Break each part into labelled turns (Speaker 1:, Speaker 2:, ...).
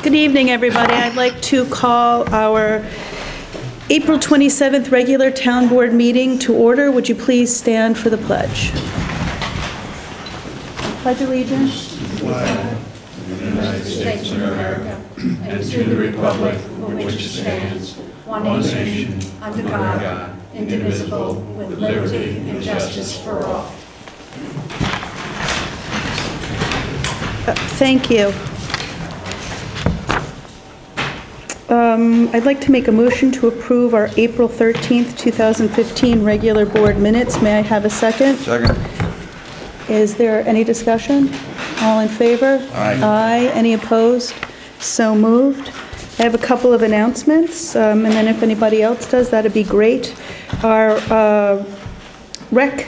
Speaker 1: Good evening, everybody. I'd like to call our April 27th regular town board meeting to order. Would you please stand for the pledge? Pledge allegiance.
Speaker 2: Flag of the United States of America and to the republic for which it stands, one nation, under God, indivisible, with liberty and justice for all.
Speaker 1: Thank you. I'd like to make a motion to approve our April 13th, 2015 regular board minutes. May I have a second?
Speaker 2: Second.
Speaker 1: Is there any discussion? All in favor?
Speaker 2: Aye.
Speaker 1: Aye. Any opposed? So moved. I have a couple of announcements, and then if anybody else does, that'd be great. Our rec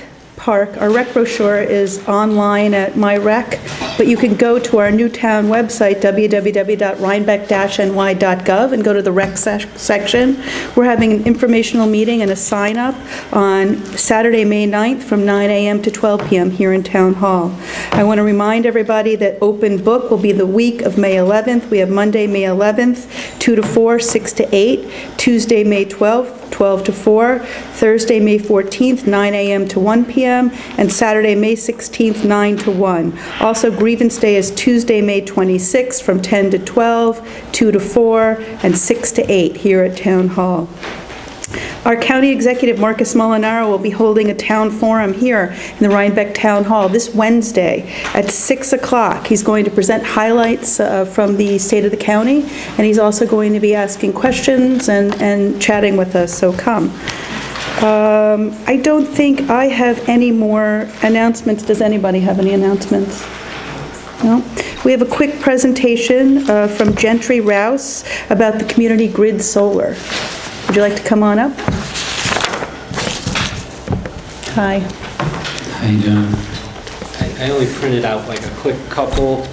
Speaker 1: brochure is online at MyRec, but you can go to our new town website, www.rhinebeck-ny.gov, and go to the rec section. We're having an informational meeting and a sign-up on Saturday, May 9th from 9 a.m. to 12 p.m. here in Town Hall. I want to remind everybody that open book will be the week of May 11th. We have Monday, May 11th, 2 to 4, 6 to 8, Tuesday, May 12th, 12 to 4, Thursday, May 14th, 9 a.m. to 1 p.m., and Saturday, May 16th, 9 to 1. Also, Grievance Day is Tuesday, May 26th from 10 to 12, 2 to 4, and 6 to 8 here at Town Hall. Our County Executive, Marcus Molinaro, will be holding a town forum here in the Rhinebeck Town Hall this Wednesday at 6 o'clock. He's going to present highlights from the state of the county, and he's also going to be asking questions and chatting with us, so come. I don't think I have any more announcements. Does anybody have any announcements? No? We have a quick presentation from Gentry Rouse about the community grid solar. Would you like to come on up? Hi.
Speaker 3: How you doing? I only printed out like a quick couple.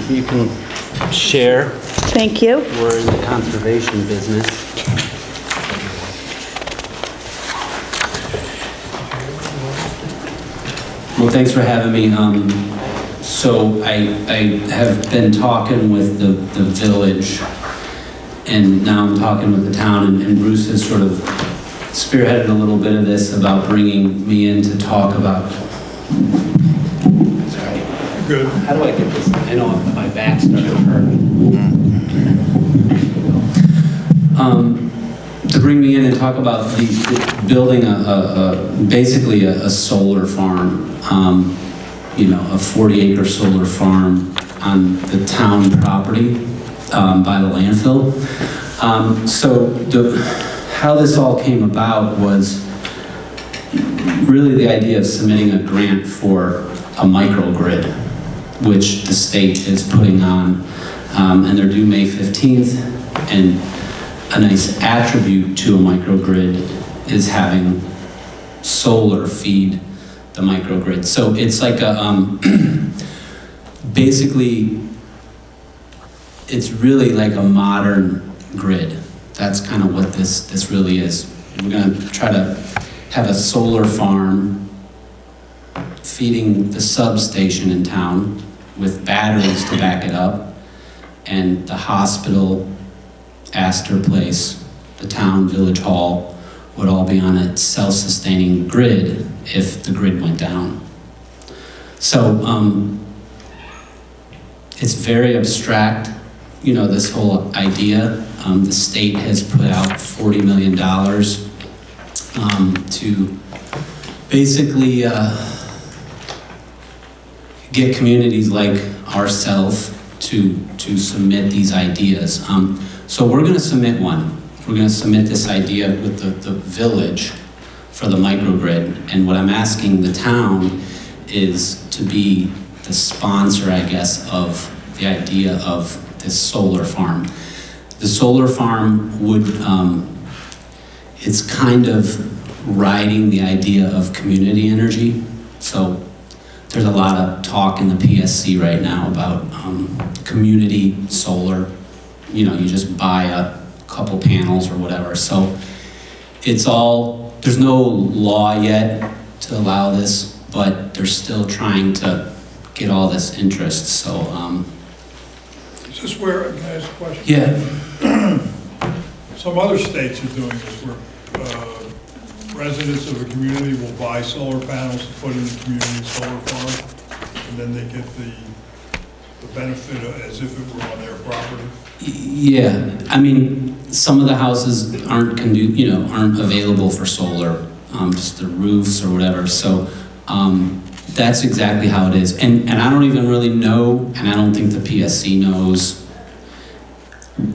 Speaker 3: You can share.
Speaker 1: Thank you.
Speaker 3: We're in the conservation business. Well, thanks for having me. So I have been talking with the village, and now I'm talking with the town, and Bruce has sort of spearheaded a little bit of this about bringing me in to talk about. Sorry.
Speaker 2: Good.
Speaker 3: How do I get this? I know my back's starting to hurt. To bring me in and talk about building basically a solar farm, you know, a 40-acre solar farm on the town property by the landfill. How this all came about was really the idea of submitting a grant for a microgrid, which the state is putting on, and they're due May 15th, and a nice attribute to a microgrid is having solar feed the microgrid. So it's like a, basically, it's really like a modern grid. That's kind of what this really is. We're going to try to have a solar farm feeding the substation in town with batteries to back it up, and the hospital, Astor Place, the town, Village Hall would all be on a self-sustaining grid if the grid went down. So it's very abstract, you know, this whole idea. The state has put out $40 million to basically get communities like ourselves to submit these ideas. So we're going to submit one. We're going to submit this idea with the village for the microgrid, and what I'm asking the town is to be the sponsor, I guess, of the idea of this solar farm. The solar farm would, it's kind of riding the idea of community energy. So there's a lot of talk in the PSC right now about community solar. You know, you just buy a couple panels or whatever. So it's all, there's no law yet to allow this, but they're still trying to get all this interest. So,
Speaker 4: Is this where, can I ask a question?
Speaker 3: yeah.
Speaker 4: Some other states are doing this where residents of a community will buy solar panels to put in the community solar farm, and then they get the benefit as if it were on their property.
Speaker 3: Yeah, I mean, some of the houses aren't aren't available for solar, just the roofs or whatever. So that's exactly how it is. And I don't even really know, and I don't think the PSC knows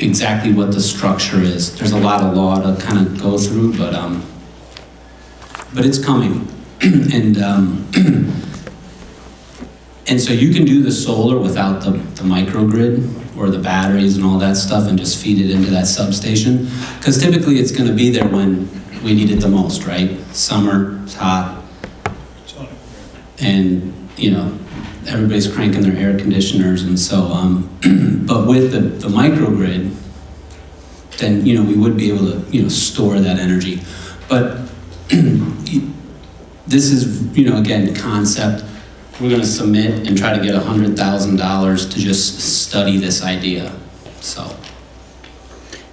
Speaker 3: exactly what the structure is. There's a lot of law to kind of go through, but it's coming. And so you can do the solar without the microgrid or the batteries and all that stuff and just feed it into that substation. Because typically it's going to be there when we need it the most, right? Summer, it's hot. And, everybody's cranking their air conditioners. And so, but with the microgrid, then, we would be able to, store that energy. But this is, again, concept. We're going to submit and try to get $100,000 to just study this idea, so.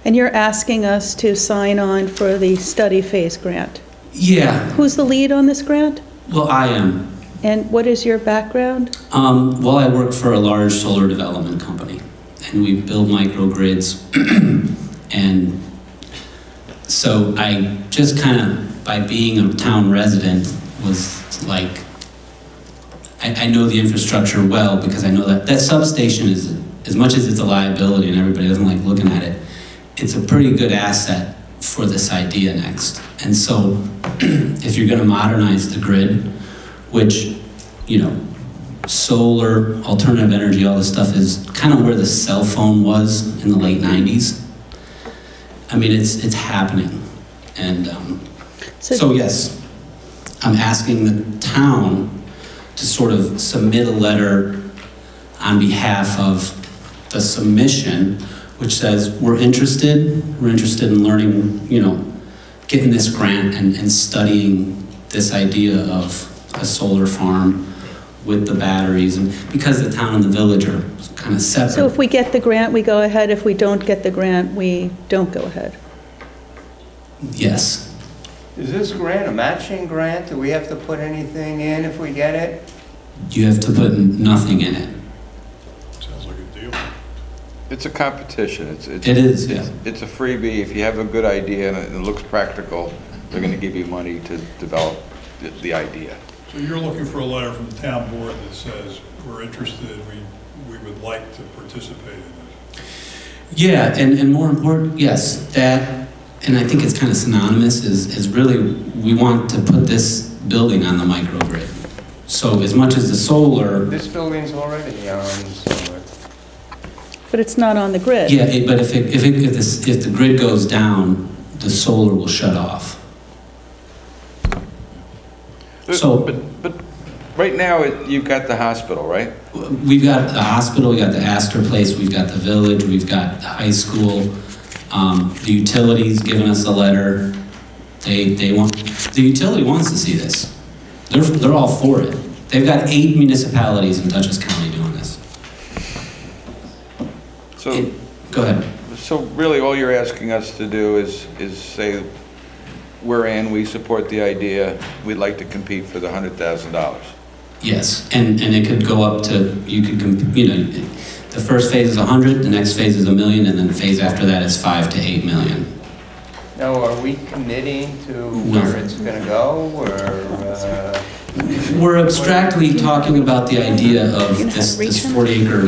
Speaker 1: And you're asking us to sign on for the study phase grant?
Speaker 3: Yeah.
Speaker 1: Who's the lead on this grant?
Speaker 3: Well, I am.
Speaker 1: And what is your background?
Speaker 3: Well, I work for a large solar development company, and we build microgrids. And so I just kind of, by being a town resident, was like, I know the infrastructure well because I know that substation is, as much as it's a liability and everybody doesn't like looking at it, it's a pretty good asset for this idea next. And so if you're going to modernize the grid, which, solar, alternative energy, all this stuff is kind of where the cell phone was in the late 90s. I mean, it's happening. And so yes, I'm asking the town to sort of submit a letter on behalf of the submission, which says we're interested in learning, getting this grant and studying this idea of a solar farm with the batteries, and because the town and the village are kind of separate.
Speaker 1: So if we get the grant, we go ahead. If we don't get the grant, we don't go ahead.
Speaker 3: Yes.
Speaker 5: Is this grant a matching grant? Do we have to put anything in if we get it?
Speaker 3: You have to put nothing in it.
Speaker 4: Sounds like a deal.
Speaker 6: It's a competition.
Speaker 3: It is, yeah.
Speaker 6: It's a freebie. If you have a good idea and it looks practical, they're going to give you money to develop the idea.
Speaker 4: So you're looking for a letter from the town board that says, we're interested, we would like to participate in this.
Speaker 3: Yeah, and more important, yes, that, and I think it's kind of synonymous, is really, we want to put this building on the microgrid. So as much as the solar...
Speaker 5: This building's already on solar.
Speaker 1: But it's not on the grid.
Speaker 3: Yeah, but if the grid goes down, the solar will shut off.
Speaker 6: But right now, you've got the hospital, right?
Speaker 3: We've got the hospital, we've got the Astor Place, we've got the village, we've got the high school. The utility's given us a letter. The utility wants to see this. They're all for it. They've got 8 municipalities in Dutchess County doing this.
Speaker 6: So,
Speaker 3: go ahead.
Speaker 6: So really, all you're asking us to do is say, we're in, we support the idea, we'd like to compete for the $100,000.
Speaker 3: Yes, and it could go up to, the first phase is 100, the next phase is $1 million, and then the phase after that is 5 to 8 million.
Speaker 5: Now, are we committing to where it's going to go, or?
Speaker 3: We're abstractly talking about the idea of this 40-acre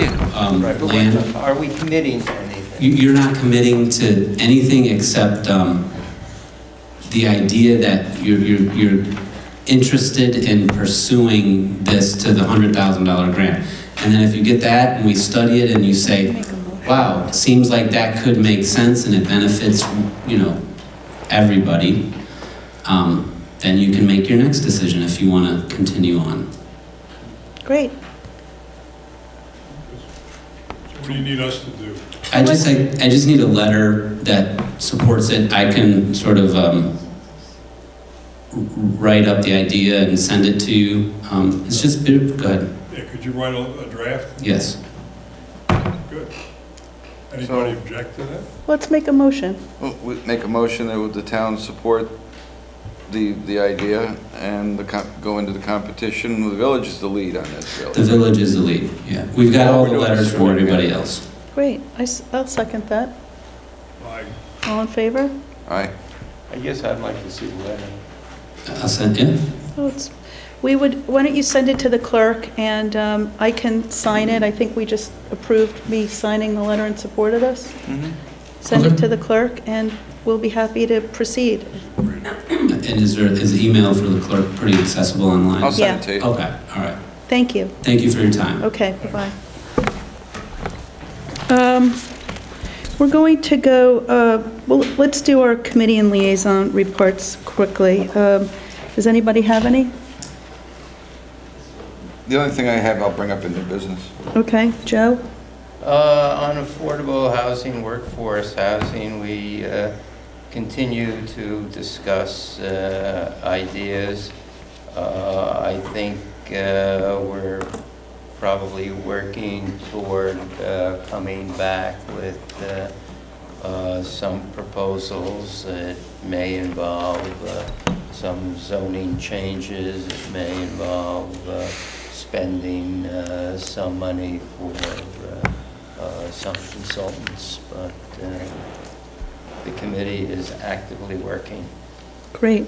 Speaker 5: Right, but
Speaker 3: land.
Speaker 5: are we committing to anything?
Speaker 3: You're not committing to anything except the idea that you're interested in pursuing this to the $100,000 grant. And then if you get that and we study it and you say, wow, seems like that could make sense and it benefits, everybody, then you can make your next decision if you want to continue on.
Speaker 1: Great.
Speaker 4: So what do you need us to do?
Speaker 3: I just need a letter that supports it. I can sort of write up the idea and send it to you. It's just, go ahead.
Speaker 4: Yeah, could you write a draft?
Speaker 3: Yes.
Speaker 4: Good. Anybody object to that?
Speaker 1: Let's make a motion.
Speaker 6: Well, we make a motion that the town support the idea and go into the competition. The village is the lead on this, really.
Speaker 3: The village is the lead, yeah. We've got all the letters from everybody else.
Speaker 1: Great, I'll second that.
Speaker 4: Aye.
Speaker 1: All in favor?
Speaker 6: Aye.
Speaker 5: I guess I'd like to see the letter.
Speaker 3: I'll send it.
Speaker 1: Oh, why don't you send it to the clerk, and I can sign it. I think we just approved me signing the letter in support of this. Send it to the clerk, and we'll be happy to proceed.
Speaker 3: And is the email for the clerk pretty accessible online?
Speaker 6: I'll send it to you.
Speaker 3: Okay, all right.
Speaker 1: Thank you.
Speaker 3: Thank you for your time.
Speaker 1: Okay, bye-bye. We're going to go, well, let's do our committee and liaison reports quickly. Does anybody have any?
Speaker 6: The only thing I have, I'll bring up in new business.
Speaker 1: Okay, Joe?
Speaker 5: On affordable housing, workforce housing, we continue to discuss ideas. I think we're probably working toward coming back with some proposals. It may involve some zoning changes. It may involve spending some money for some consultants, but the committee is actively working.
Speaker 1: Great.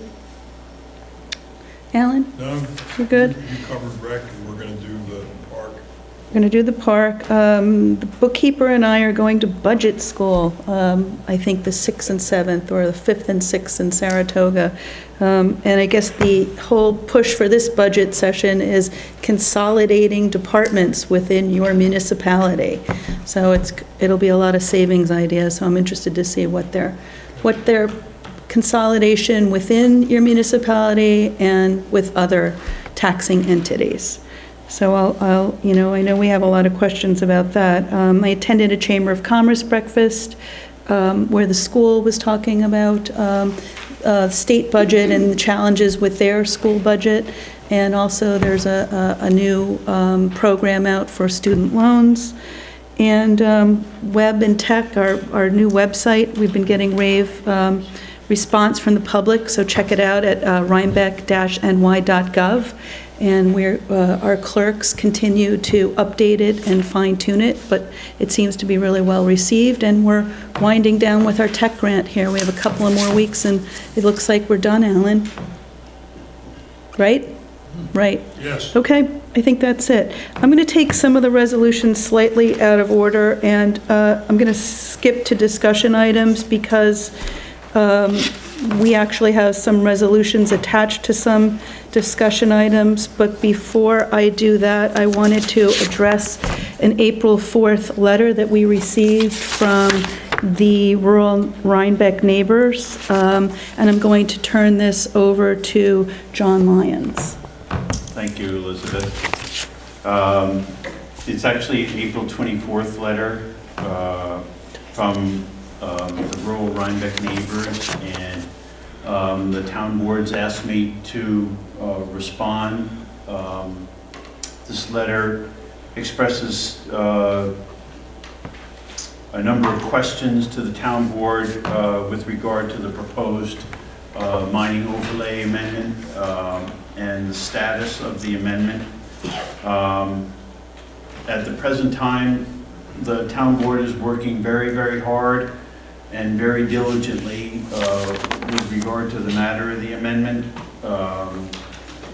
Speaker 1: Alan?
Speaker 4: No?
Speaker 1: You're good?
Speaker 4: You covered rec, and we're going to do the park.
Speaker 1: We're going to do the park. The bookkeeper and I are going to budget school, I think the 6th and 7th, or the 5th and 6th in Saratoga. And I guess the whole push for this budget session is consolidating departments within your municipality. So it'll be a lot of savings ideas, so I'm interested to see what their consolidation within your municipality and with other taxing entities. So I know we have a lot of questions about that. I attended a Chamber of Commerce breakfast where the school was talking about state budget and the challenges with their school budget. And also there's a new program out for student loans. And Web and Tech, our new website, we've been getting rave response from the public, so check it out at rhinebeck-ny.gov. And our clerks continue to update it and fine-tune it, but it seems to be really well received, and we're winding down with our tech grant here. We have a couple of more weeks, and it looks like we're done, Alan. Right? Right.
Speaker 4: Yes.
Speaker 1: Okay, I think that's it. I'm going to take some of the resolutions slightly out of order, and I'm going to skip to discussion items because we actually have some resolutions attached to some discussion items, but before I do that, I wanted to address an April 4th letter that we received from the rural Rhinebeck neighbors, and I'm going to turn this over to John Lyons.
Speaker 7: Thank you, Elizabeth. It's actually an April 24th letter from the rural Rhinebeck neighbors, and the town boards asked me to respond. This letter expresses a number of questions to the town board with regard to the proposed mining overlay amendment and the status of the amendment. At the present time, the town board is working very, very hard and very diligently with regard to the matter of the amendment.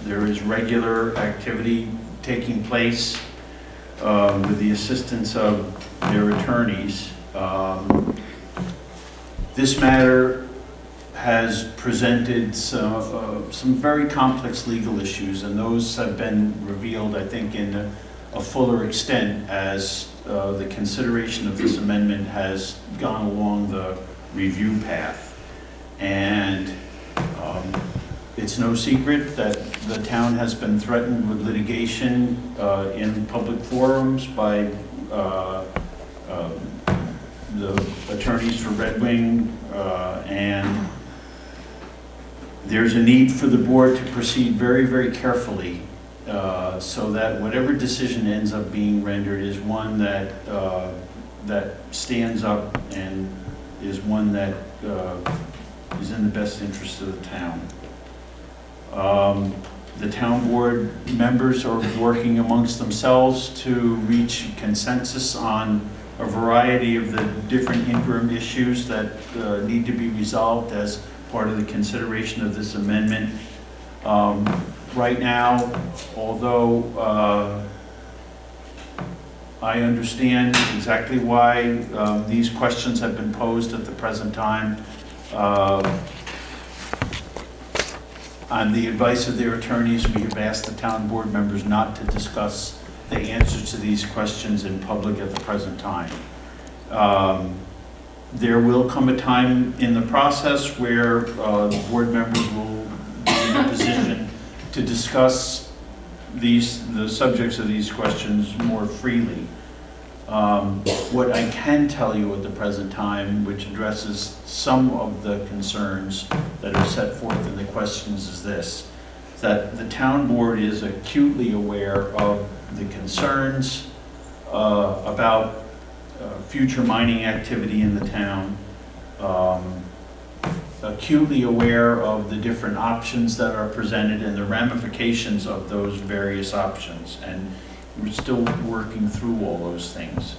Speaker 7: There is regular activity taking place with the assistance of their attorneys. This matter has presented some very complex legal issues, and those have been revealed, I think, in a fuller extent as the consideration of this amendment has gone along the review path. And it's no secret that the town has been threatened with litigation in public forums by the attorneys for Red Wing, and there's a need for the board to proceed very, very carefully so that whatever decision ends up being rendered is one that, that stands up and is one that is in the best interest of the town. The town board members are working amongst themselves to reach consensus on a variety of the different interim issues that need to be resolved as part of the consideration of this amendment. Right now, although I understand exactly why these questions have been posed at the present time, on the advice of their attorneys, we have asked the town board members not to discuss the answers to these questions in public at the present time. There will come a time in the process where the board members will be in a position to discuss the subjects of these questions more freely. What I can tell you at the present time, which addresses some of the concerns that are set forth in the questions, is this: that the town board is acutely aware of the concerns about future mining activity in the town, acutely aware of the different options that are presented and the ramifications of those various options, and we're still working through all those things.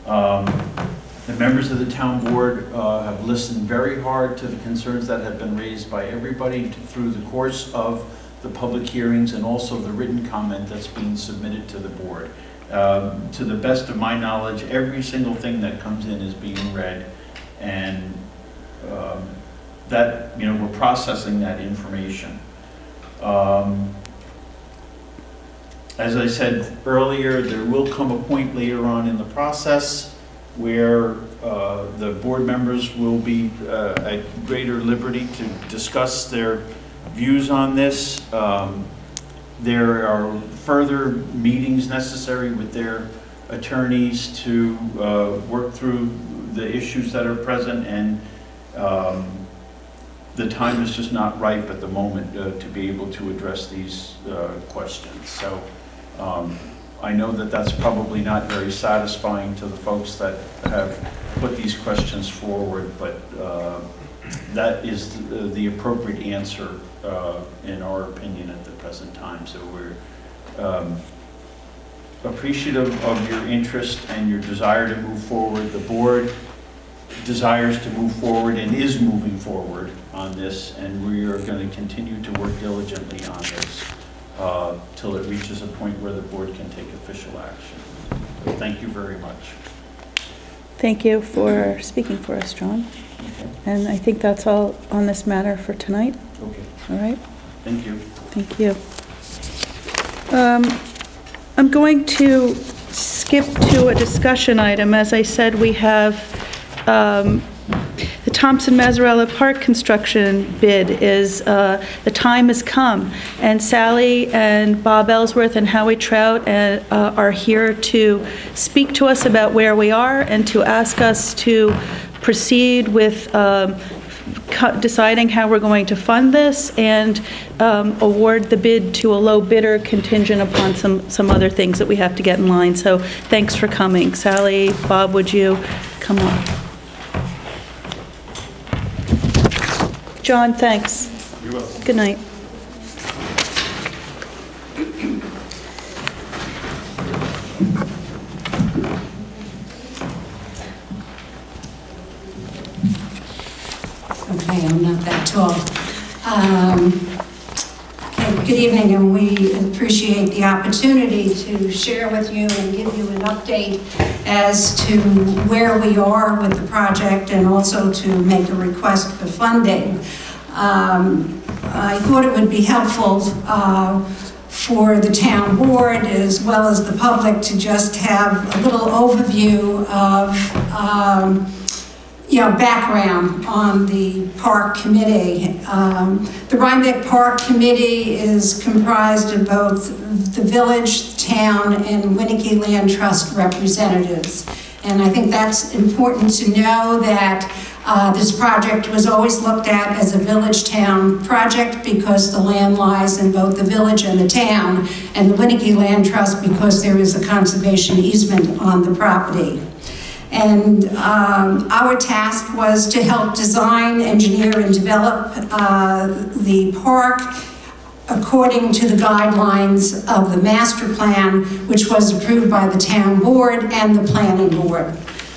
Speaker 7: The members of the town board have listened very hard to the concerns that have been raised by everybody through the course of the public hearings and also the written comment that's being submitted to the board. To the best of my knowledge, every single thing that comes in is being read, and that, you know, we're processing that information. As I said earlier, there will come a point later on in the process where the board members will be at greater liberty to discuss their views on this. There are further meetings necessary with their attorneys to work through the issues that are present, and the time is just not ripe at the moment to be able to address these questions. So I know that that's probably not very satisfying to the folks that have put these questions forward, but that is the appropriate answer in our opinion at the present time. So we're appreciative of your interest and your desire to move forward. The board desires to move forward and is moving forward on this, and we are going to continue to work diligently on this till it reaches a point where the board can take official action. So thank you very much.
Speaker 1: Thank you for speaking for us, John.
Speaker 7: Okay.
Speaker 1: And I think that's all on this matter for tonight.
Speaker 7: Okay.
Speaker 1: All right.
Speaker 7: Thank you.
Speaker 1: Thank you. I'm going to skip to a discussion item. As I said, we have the Thompson-Mazzarella Park construction bid is, the time has come, and Sally and Bob Ellsworth and Howie Trout are here to speak to us about where we are and to ask us to proceed with deciding how we're going to fund this and award the bid to a low bidder contingent upon some other things that we have to get in line. So thanks for coming. Sally, Bob, would you come on? John, thanks.
Speaker 7: You're welcome.
Speaker 1: Good night.
Speaker 2: Okay, I'm not that tall. Okay, good evening, and we appreciate the opportunity to share with you and give you an update as to where we are with the project and also to make a request for funding. I thought it would be helpful for the town board as well as the public to just have a little overview of background on the park committee. The Rhinebeck Park Committee is comprised of both the village, town, and Winnicke Land Trust representatives. And I think that's important to know that this project was always looked at as a village-town project because the land lies in both the village and the town, and the Winnicke Land Trust because there is a conservation easement on the property. And our task was to help design, engineer, and develop the park according to the guidelines of the master plan, which was approved by the town board and the planning board.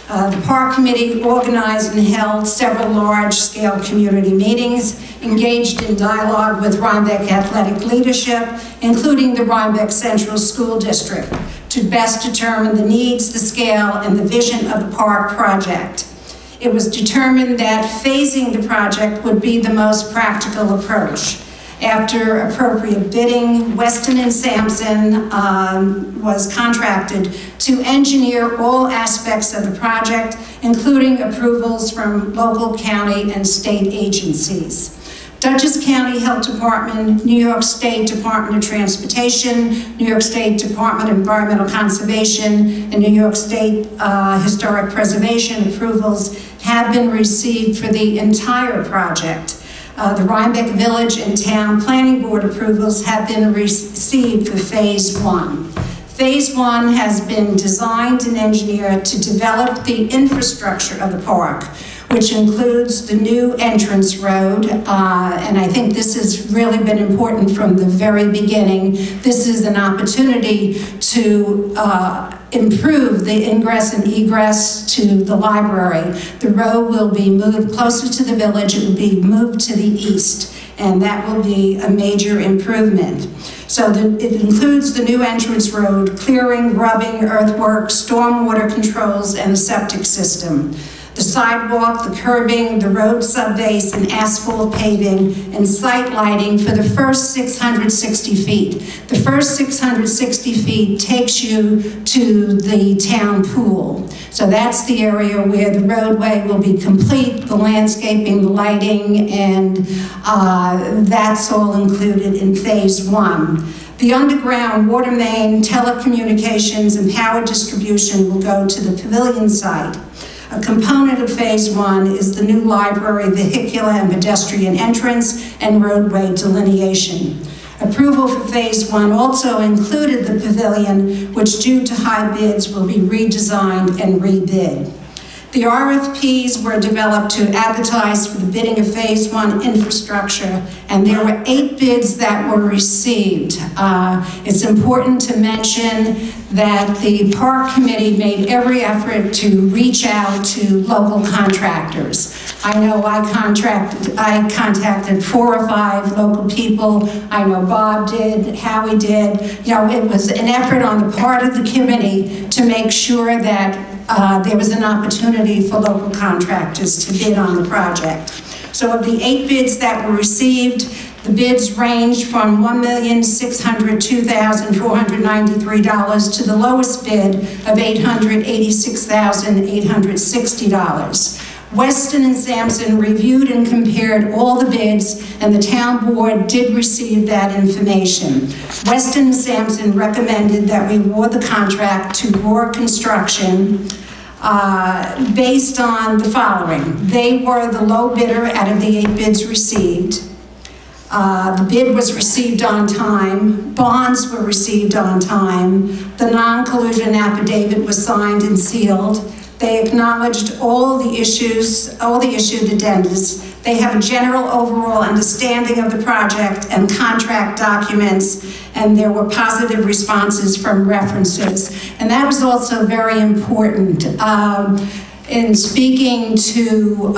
Speaker 2: The park committee organized and held several large-scale community meetings, engaged in dialogue with Rhinebeck athletic leadership, including the Rhinebeck Central School District, to best determine the needs, the scale, and the vision of the park project. It was determined that phasing the project would be the most practical approach. After appropriate bidding, Weston and Sampson was contracted to engineer all aspects of the project, including approvals from local, county, and state agencies. Dutchess County Health Department, New York State Department of Transportation, New York State Department of Environmental Conservation, and New York State Historic Preservation approvals have been received for the entire project. The Rhinebeck Village and Town Planning Board approvals have been received for Phase 1. Phase 1 has been designed and engineered to develop the infrastructure of the park, which includes the new entrance road, and I think this has really been important from the very beginning. This is an opportunity to improve the ingress and egress to the library. The road will be moved closer to the village. It will be moved to the east, and that will be a major improvement. So it includes the new entrance road, clearing, grubbing, earthwork, stormwater controls, and a septic system. The sidewalk, the curbing, the road subbase, and asphalt paving, and site lighting for the first 660 feet. The first 660 feet takes you to the town pool. So that's the area where the roadway will be complete, the landscaping, the lighting, and that's all included in Phase 1. The underground water main, telecommunications, and power distribution will go to the pavilion site. A component of Phase 1 is the new library vehicular and pedestrian entrance and roadway delineation. Approval for Phase 1 also included the pavilion, which due to high bids will be redesigned and rebid. The RFPs were developed to advertise for the bidding of Phase 1 infrastructure, and there were 8 bids that were received. It's important to mention that the park committee made every effort to reach out to local contractors. I know I contacted 4 or 5 local people. I know Bob did, Howie did. You know, it was an effort on the part of the committee to make sure that there was an opportunity for local contractors to bid on the project. So of the 8 bids that were received, the bids ranged from $1,602,493 to the lowest bid of $886,860. Weston and Sampson reviewed and compared all the bids, and the town board did receive that information. Weston and Sampson recommended that we award the contract to Roar Construction based on the following. They were the low bidder out of the 8 bids received. The bid was received on time. Bonds were received on time. The non-collusion affidavit was signed and sealed. They acknowledged all the issued addendas. They have a general overall understanding of the project and contract documents, and there were positive responses from references. And that was also very important. In speaking to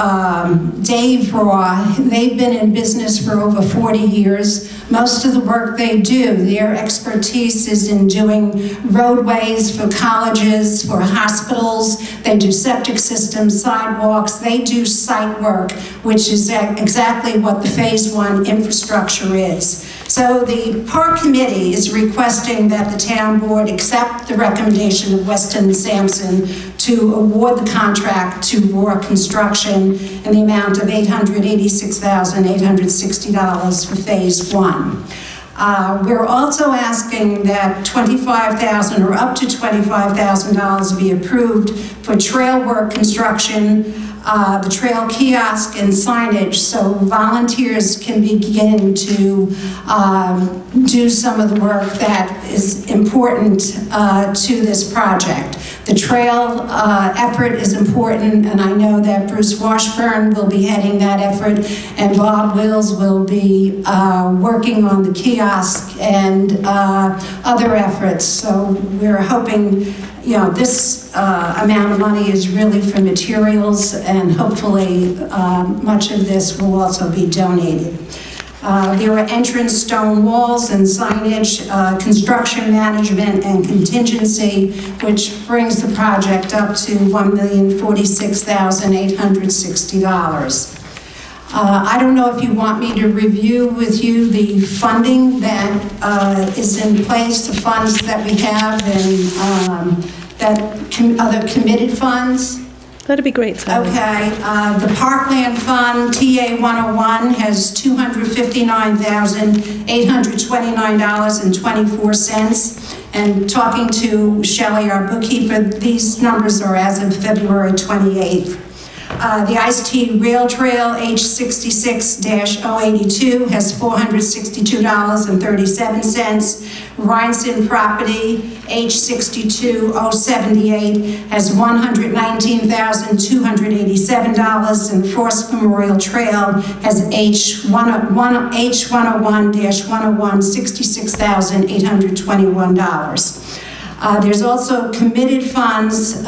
Speaker 2: Dave Raw, they've been in business for over 40 years. Most of the work they do, their expertise is in doing roadways for colleges, for hospitals. They do septic systems, sidewalks. They do site work, which is exactly what the Phase 1 infrastructure is. So the park committee is requesting that the town board accept the recommendation of Weston and Sampson to award the contract to Roar Construction in the amount of $886,860 for Phase 1. We're also asking that $25,000 or up to $25,000 be approved for trail work construction, the trail kiosk and signage, so volunteers can begin to do some of the work that is important to this project. The trail effort is important, and I know that Bruce Washburn will be heading that effort, and Bob Wills will be working on the kiosk and other efforts. So we're hoping, you know, this amount of money is really for materials, and hopefully much of this will also be donated. There are entrance stone walls and signage, construction management and contingency, which brings the project up to $1,046,860. I don't know if you want me to review with you the funding that is in place, the funds that we have, and other committed funds.
Speaker 1: That'd be great, Sally.
Speaker 2: Okay, the Parkland Fund, TA 101, has $259,829.24. And talking to Shelley, our bookkeeper, these numbers are as of February 28th. The Ice-T Rail Trail H66-082 has $462.37. Rhinestone Property H62078 has $119,287, and Forest Memorial Trail has H101-101 $66,821. There's also committed funds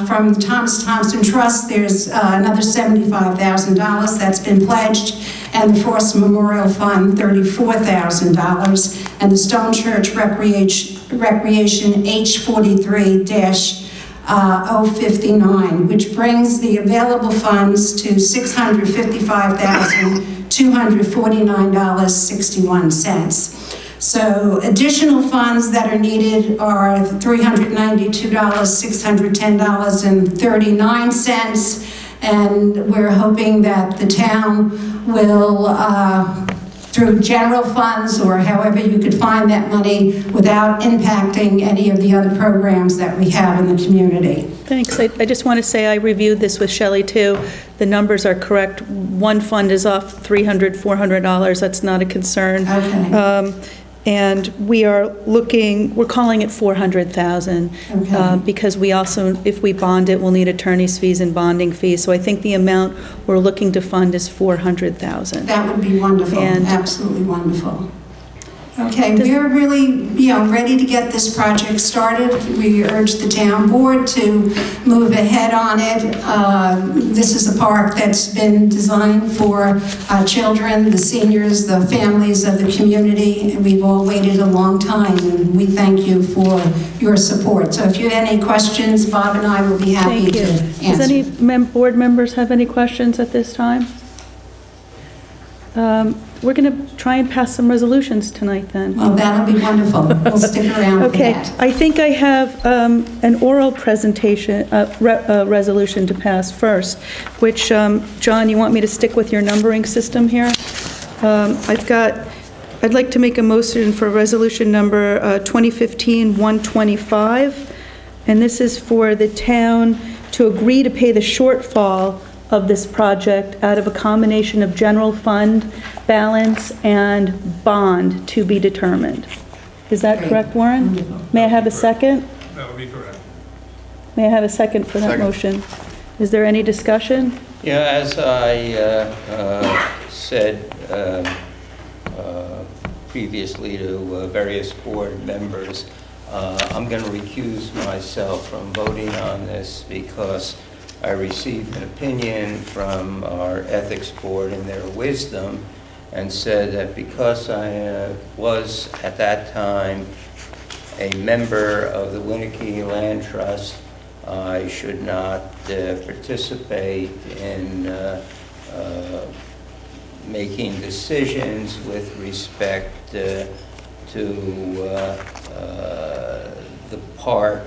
Speaker 2: from the Thomas Thompson Trust. There's another $75,000 that's been pledged, and the Forest Memorial Fund, $34,000, and the Stone Church Recreation H43-059, which brings the available funds to $655,249.61. So additional funds that are needed are $392, $610.39, and we're hoping that the town will, through general funds or however you could find that money without impacting any of the other programs that we have in the community.
Speaker 1: Thanks. I just want to say I reviewed this with Shelley too. The numbers are correct. One fund is off $300, $400. That's not a concern.
Speaker 2: Okay.
Speaker 1: And we are looking, we're calling it $400,000
Speaker 2: Okay.
Speaker 1: because we also, if we bond it, we'll need attorney's fees and bonding fees. So I think the amount we're looking to fund is $400,000.
Speaker 2: That would be wonderful,
Speaker 1: And
Speaker 2: absolutely wonderful. Okay, we're really, ready to get this project started. We urge the town board to move ahead on it. This is a park that's been designed for children, the seniors, the families of the community, and we've all waited a long time, and we thank you for your support. So if you have any questions, Bob and I will be happy to answer.
Speaker 1: Does any board members have any questions at this time? We're going to try and pass some resolutions tonight then.
Speaker 2: Well, that'll be wonderful. We'll stick around for that.
Speaker 1: Okay, I think I have an oral presentation, resolution to pass first, which, John, you want me to stick with your numbering system here? I'd like to make a motion for resolution number 2015-125, and this is for the town to agree to pay the shortfall of this project out of a combination of general fund balance and bond to be determined. Is that correct, Warren? May I have a second?
Speaker 4: That would be correct.
Speaker 1: May I have a second for that motion? Is there any discussion?
Speaker 5: Yeah, as I said previously to various board members, I'm going to recuse myself from voting on this because I received an opinion from our ethics board in their wisdom and said that because I was at that time a member of the Winnicke Land Trust, I should not participate in making decisions with respect to the park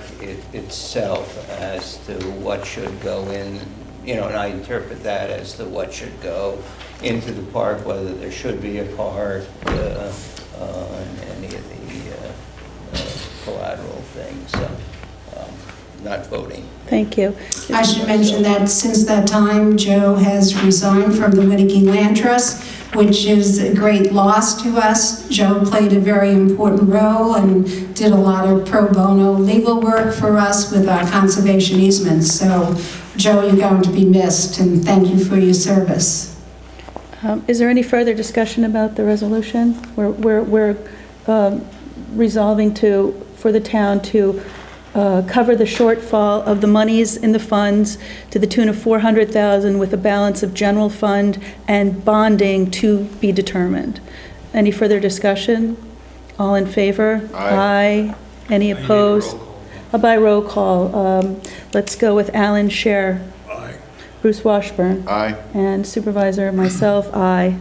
Speaker 5: itself as to what should go in, and I interpret that as to what should go into the park, whether there should be a park, and any of the collateral things. So, not voting.
Speaker 1: Thank you.
Speaker 2: I should mention that since that time, Joe has resigned from the Winnicke Land Trust, which is a great loss to us. Joe played a very important role and did a lot of pro bono legal work for us with our conservation easements. So, Joe, you're going to be missed, and thank you for your service.
Speaker 1: Is there any further discussion about the resolution? We're resolving for the town to cover the shortfall of the monies in the funds to the tune of $400,000 with a balance of general fund and bonding to be determined. Any further discussion? All in favor?
Speaker 6: Aye.
Speaker 1: Any opposed? By roll call. Let's go with Alan Scher.
Speaker 4: Aye.
Speaker 1: Bruce Washburn.
Speaker 6: Aye.
Speaker 1: And Supervisor, myself, aye.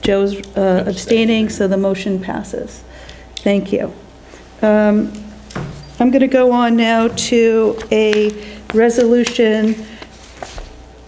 Speaker 1: Joe's abstaining, so the motion passes. Thank you. I'm going to go on now to a resolution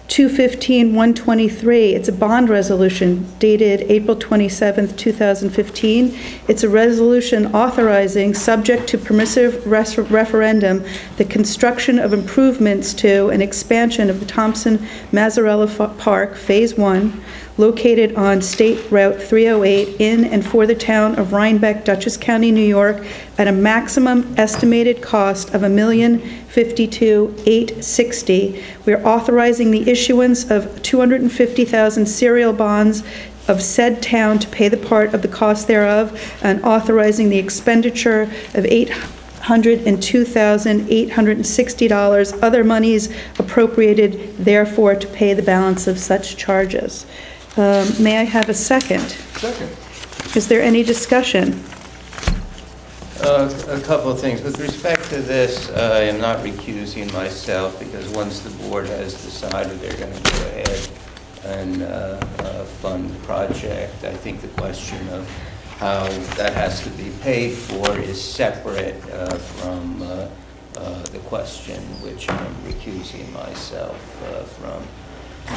Speaker 1: 215-123. It's a bond resolution dated April 27th, 2015. It's a resolution authorizing, subject to permissive referendum, the construction of improvements to an expansion of the Thompson-Mazzarella Park, Phase 1, located on State Route 308 in and for the town of Rhinebeck, Dutchess County, New York, at a maximum estimated cost of $1,052,860. We're authorizing the issuance of 250,000 serial bonds of said town to pay the part of the cost thereof, and authorizing the expenditure of $802,860, other monies appropriated therefore to pay the balance of such charges. May I have a second?
Speaker 6: Second.
Speaker 1: Is there any discussion?
Speaker 5: A couple of things. With respect to this, I am not recusing myself because once the board has decided they're going to go ahead and fund the project, I think the question of how that has to be paid for is separate from the question which I'm recusing myself from.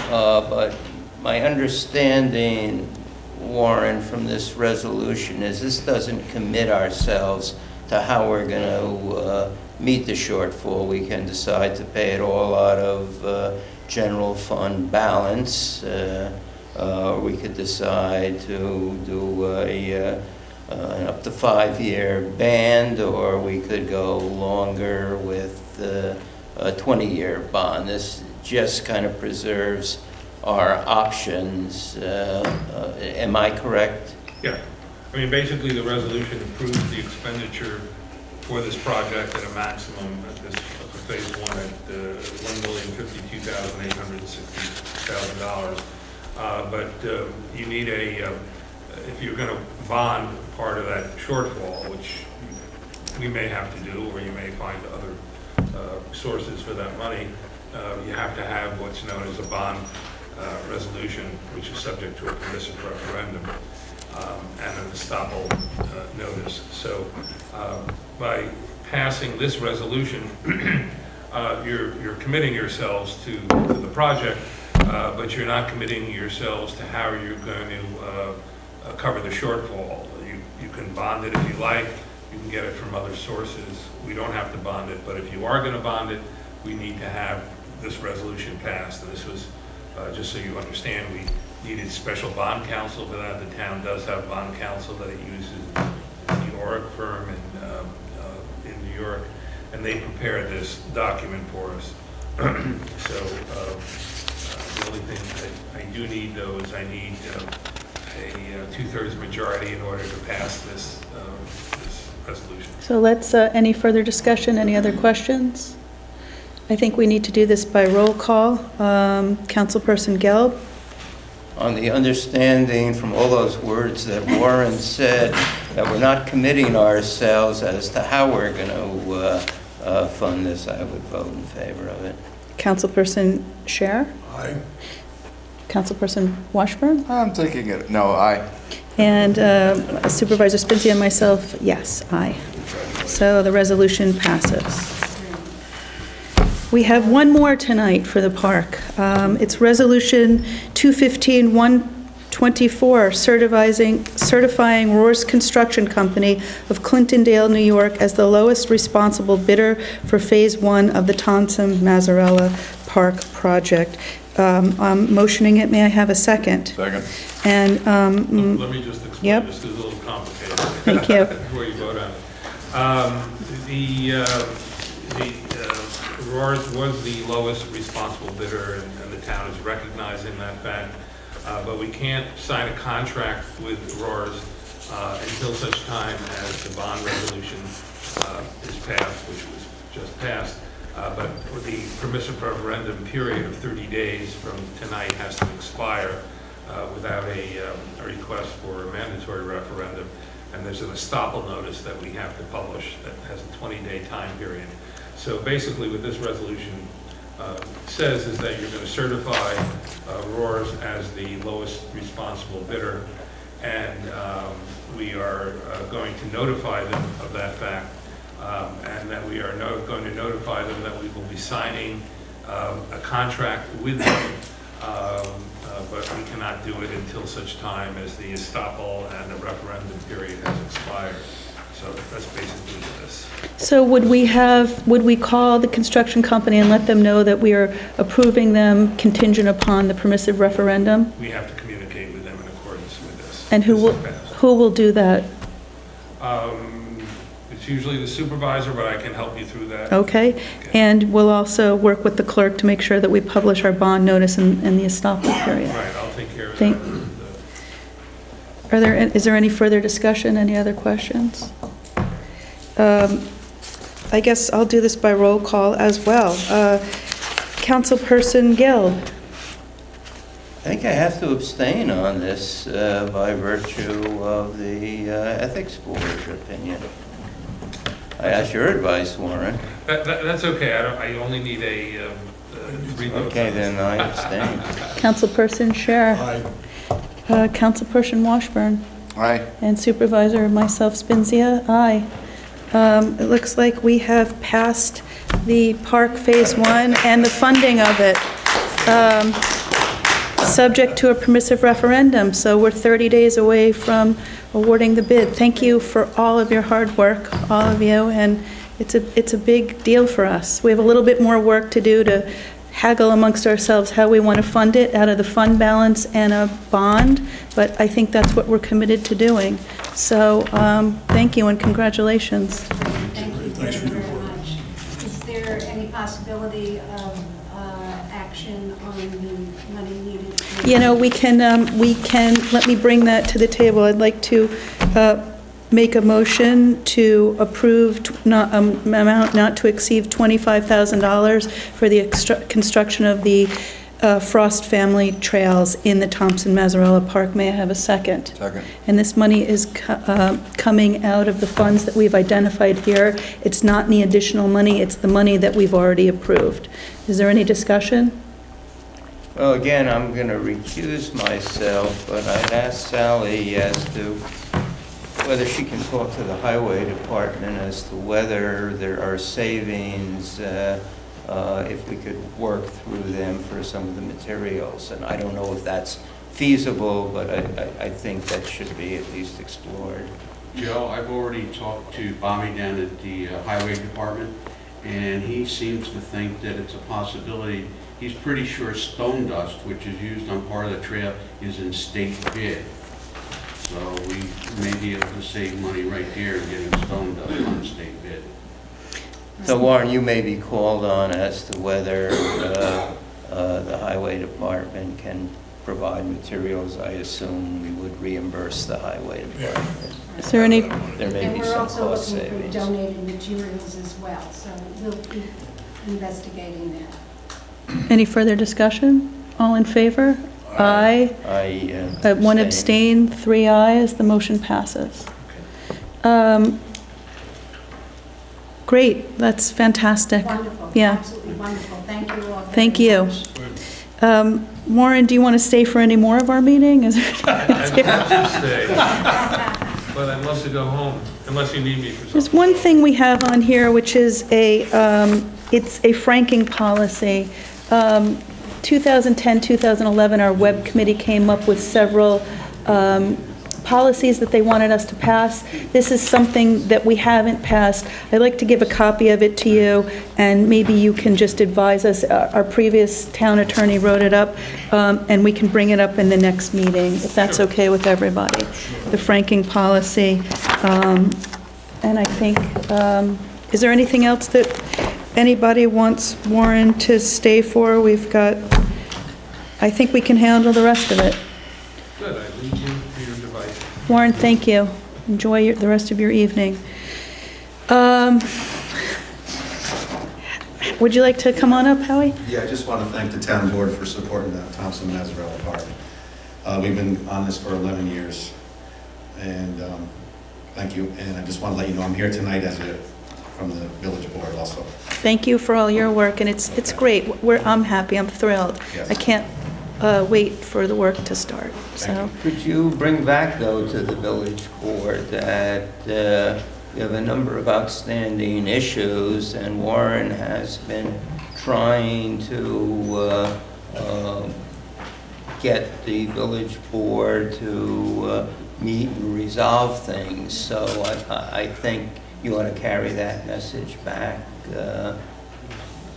Speaker 5: But my understanding, Warren, from this resolution is this doesn't commit ourselves to how we're going to meet the shortfall. We can decide to pay it all out of general fund balance. We could decide to do an up to 5-year band, or we could go longer with a 20-year bond. This just kind of preserves our options. Am I correct?
Speaker 8: Yeah. I mean, basically, the resolution approves the expenditure for this project at a maximum at this phase 1 at $1,052,860,000. But you need if you're going to bond part of that shortfall, which we may have to do, or you may find other sources for that money, you have to have what's known as a bond resolution, which is subject to a permissive referendum and an estoppel notice. So by passing this resolution, you're committing yourselves to the project, but you're not committing yourselves to how you're going to cover the shortfall. You can bond it if you like. You can get it from other sources. We don't have to bond it, but if you are going to bond it, we need to have this resolution passed. And this was, just so you understand, we needed special bond counsel for that. The town does have bond counsel that it uses, a New York firm in New York, and they prepared this document for us. So the only thing I do need, though, is I need a 2/3 majority in order to pass this resolution.
Speaker 1: So let's, any further discussion, any other questions? I think we need to do this by roll call. Councilperson Gelb?
Speaker 5: On the understanding from all those words that Warren said, that we're not committing ourselves as to how we're going to fund this, I would vote in favor of it.
Speaker 1: Councilperson Scher?
Speaker 4: Aye.
Speaker 1: Councilperson Washburn?
Speaker 6: I'm taking it. No, aye.
Speaker 1: And Supervisor Spincy and myself, yes, aye. So the resolution passes. We have one more tonight for the park. It's Resolution 215-1 24, certifying Rohr's Construction Company of Clintondale, New York as the lowest responsible bidder for Phase 1 of the Thompson-Mazzarella Park project. I'm motioning it. May I have a second?
Speaker 6: Second.
Speaker 1: And,
Speaker 8: Let me just explain
Speaker 1: Yep.
Speaker 8: this, 'cause it's a little complicated.
Speaker 1: Thank you.
Speaker 8: Before you vote on it. Rohr's was the lowest responsible bidder, and the town is recognizing that fact. But we can't sign a contract with Rohr's until such time as the bond resolution is passed, which was just passed. But for the permissive referendum period of 30 days from tonight has to expire without a request for a mandatory referendum. And there's an estoppel notice that we have to publish that has a 20-day time period. So basically what this resolution says is that you're going to certify Rohr's as the lowest responsible bidder, and we are going to notify them of that fact, and that we are going to notify them that we will be signing a contract with them, but we cannot do it until such time as the estoppel and the referendum period has expired. So that's basically this.
Speaker 1: so would we call the construction company and let them know that we are approving them contingent upon the permissive referendum?
Speaker 8: We have to communicate with them in accordance with this.
Speaker 1: And who will do that?
Speaker 8: It's usually the supervisor, but I can help you through that.
Speaker 1: Okay, and we'll also work with the clerk to make sure that we publish our bond notice and the estoppel period.
Speaker 8: Right, I'll take care of
Speaker 1: that. Is there any further discussion, any other questions? I guess I'll do this by roll call as well. Councilperson Gill.
Speaker 5: I think I have to abstain on this by virtue of the Ethics Board's opinion. I ask your advice, Warren.
Speaker 8: That's okay, I only need a revote.
Speaker 5: Okay, then I abstain.
Speaker 1: Councilperson Scher.
Speaker 4: Aye.
Speaker 1: Councilperson Washburn.
Speaker 6: Aye.
Speaker 1: And Supervisor myself, Spinzia. Aye. It looks like we have passed the park Phase 1 and the funding of it, subject to a permissive referendum. So we're 30 days away from awarding the bid. Thank you for all of your hard work, all of you, and it's a big deal for us. We have a little bit more work to do to haggle amongst ourselves how we want to fund it out of the fund balance and a bond, but I think that's what we're committed to doing. So thank you and congratulations.
Speaker 2: Thank you very much. Is there any possibility of action on the money needed?
Speaker 1: You know, we can, let me bring that to the table. I'd like to make a motion to approve amount not to exceed $25,000 for the construction of the Frost Family Trails in the Thompson-Mazzarella Park. May I have a second?
Speaker 6: Second.
Speaker 1: And this money is coming out of the funds that we've identified here. It's not any additional money, it's the money that we've already approved. Is there any discussion?
Speaker 5: Well, again, I'm going to recuse myself, but I'd ask Sally as to whether she can talk to the highway department as to whether there are savings if we could work through them for some of the materials. And I don't know if that's feasible, but I think that should be at least explored.
Speaker 9: Joe, I've already talked to Bobby down at the highway department, and he seems to think that it's a possibility. He's pretty sure stone dust, which is used on part of the trail, is in state bid. So we may be able to save money right here getting stone dust on state bid.
Speaker 5: So Warren, you may be called on as to whether the highway department can provide materials. I assume we would reimburse the highway department.
Speaker 1: Is there any?
Speaker 5: There may be some cost
Speaker 2: And we're also looking
Speaker 5: savings.
Speaker 2: for donated materials as well, so we'll be investigating that.
Speaker 1: Any further discussion? All in favor? Aye. One abstain, 3 ayes, the motion passes. Great, that's fantastic.
Speaker 2: Wonderful,
Speaker 1: Yeah.
Speaker 2: absolutely wonderful. Thank you all.
Speaker 1: Thank you. Warren, do you want to stay for any more of our meeting? Is there
Speaker 8: I'd love to stay, but I'd love to go home, unless you need me for something.
Speaker 1: There's one thing we have on here, which is it's a franking policy. 2010, 2011, our web committee came up with several policies that they wanted us to pass. This is something that we haven't passed. I'd like to give a copy of it to you, and maybe you can just advise us. Our previous town attorney wrote it up, and we can bring it up in the next meeting, if that's okay with everybody. The franking policy. And I think, is there anything else that anybody wants Warren to stay for? We've got, I think we can handle the rest of it.
Speaker 8: Good, I leave you to your device.
Speaker 1: Warren, thank you. Enjoy the rest of your evening. Would you like to come on up, Howie?
Speaker 10: Yeah, I just want to thank the town board for supporting the Thompson Mazzarella Park. We've been on this for 11 years, and thank you. And I just want to let you know I'm here tonight from the village board also.
Speaker 1: Thank you for all your work, and it's great. I'm happy. I'm thrilled.
Speaker 10: Yes.
Speaker 1: I can't wait for the work to start. So,
Speaker 5: Could you bring back, though, to the village board that you have a number of outstanding issues, and Warren has been trying to get the village board to meet and resolve things. So I think you ought to carry that message back to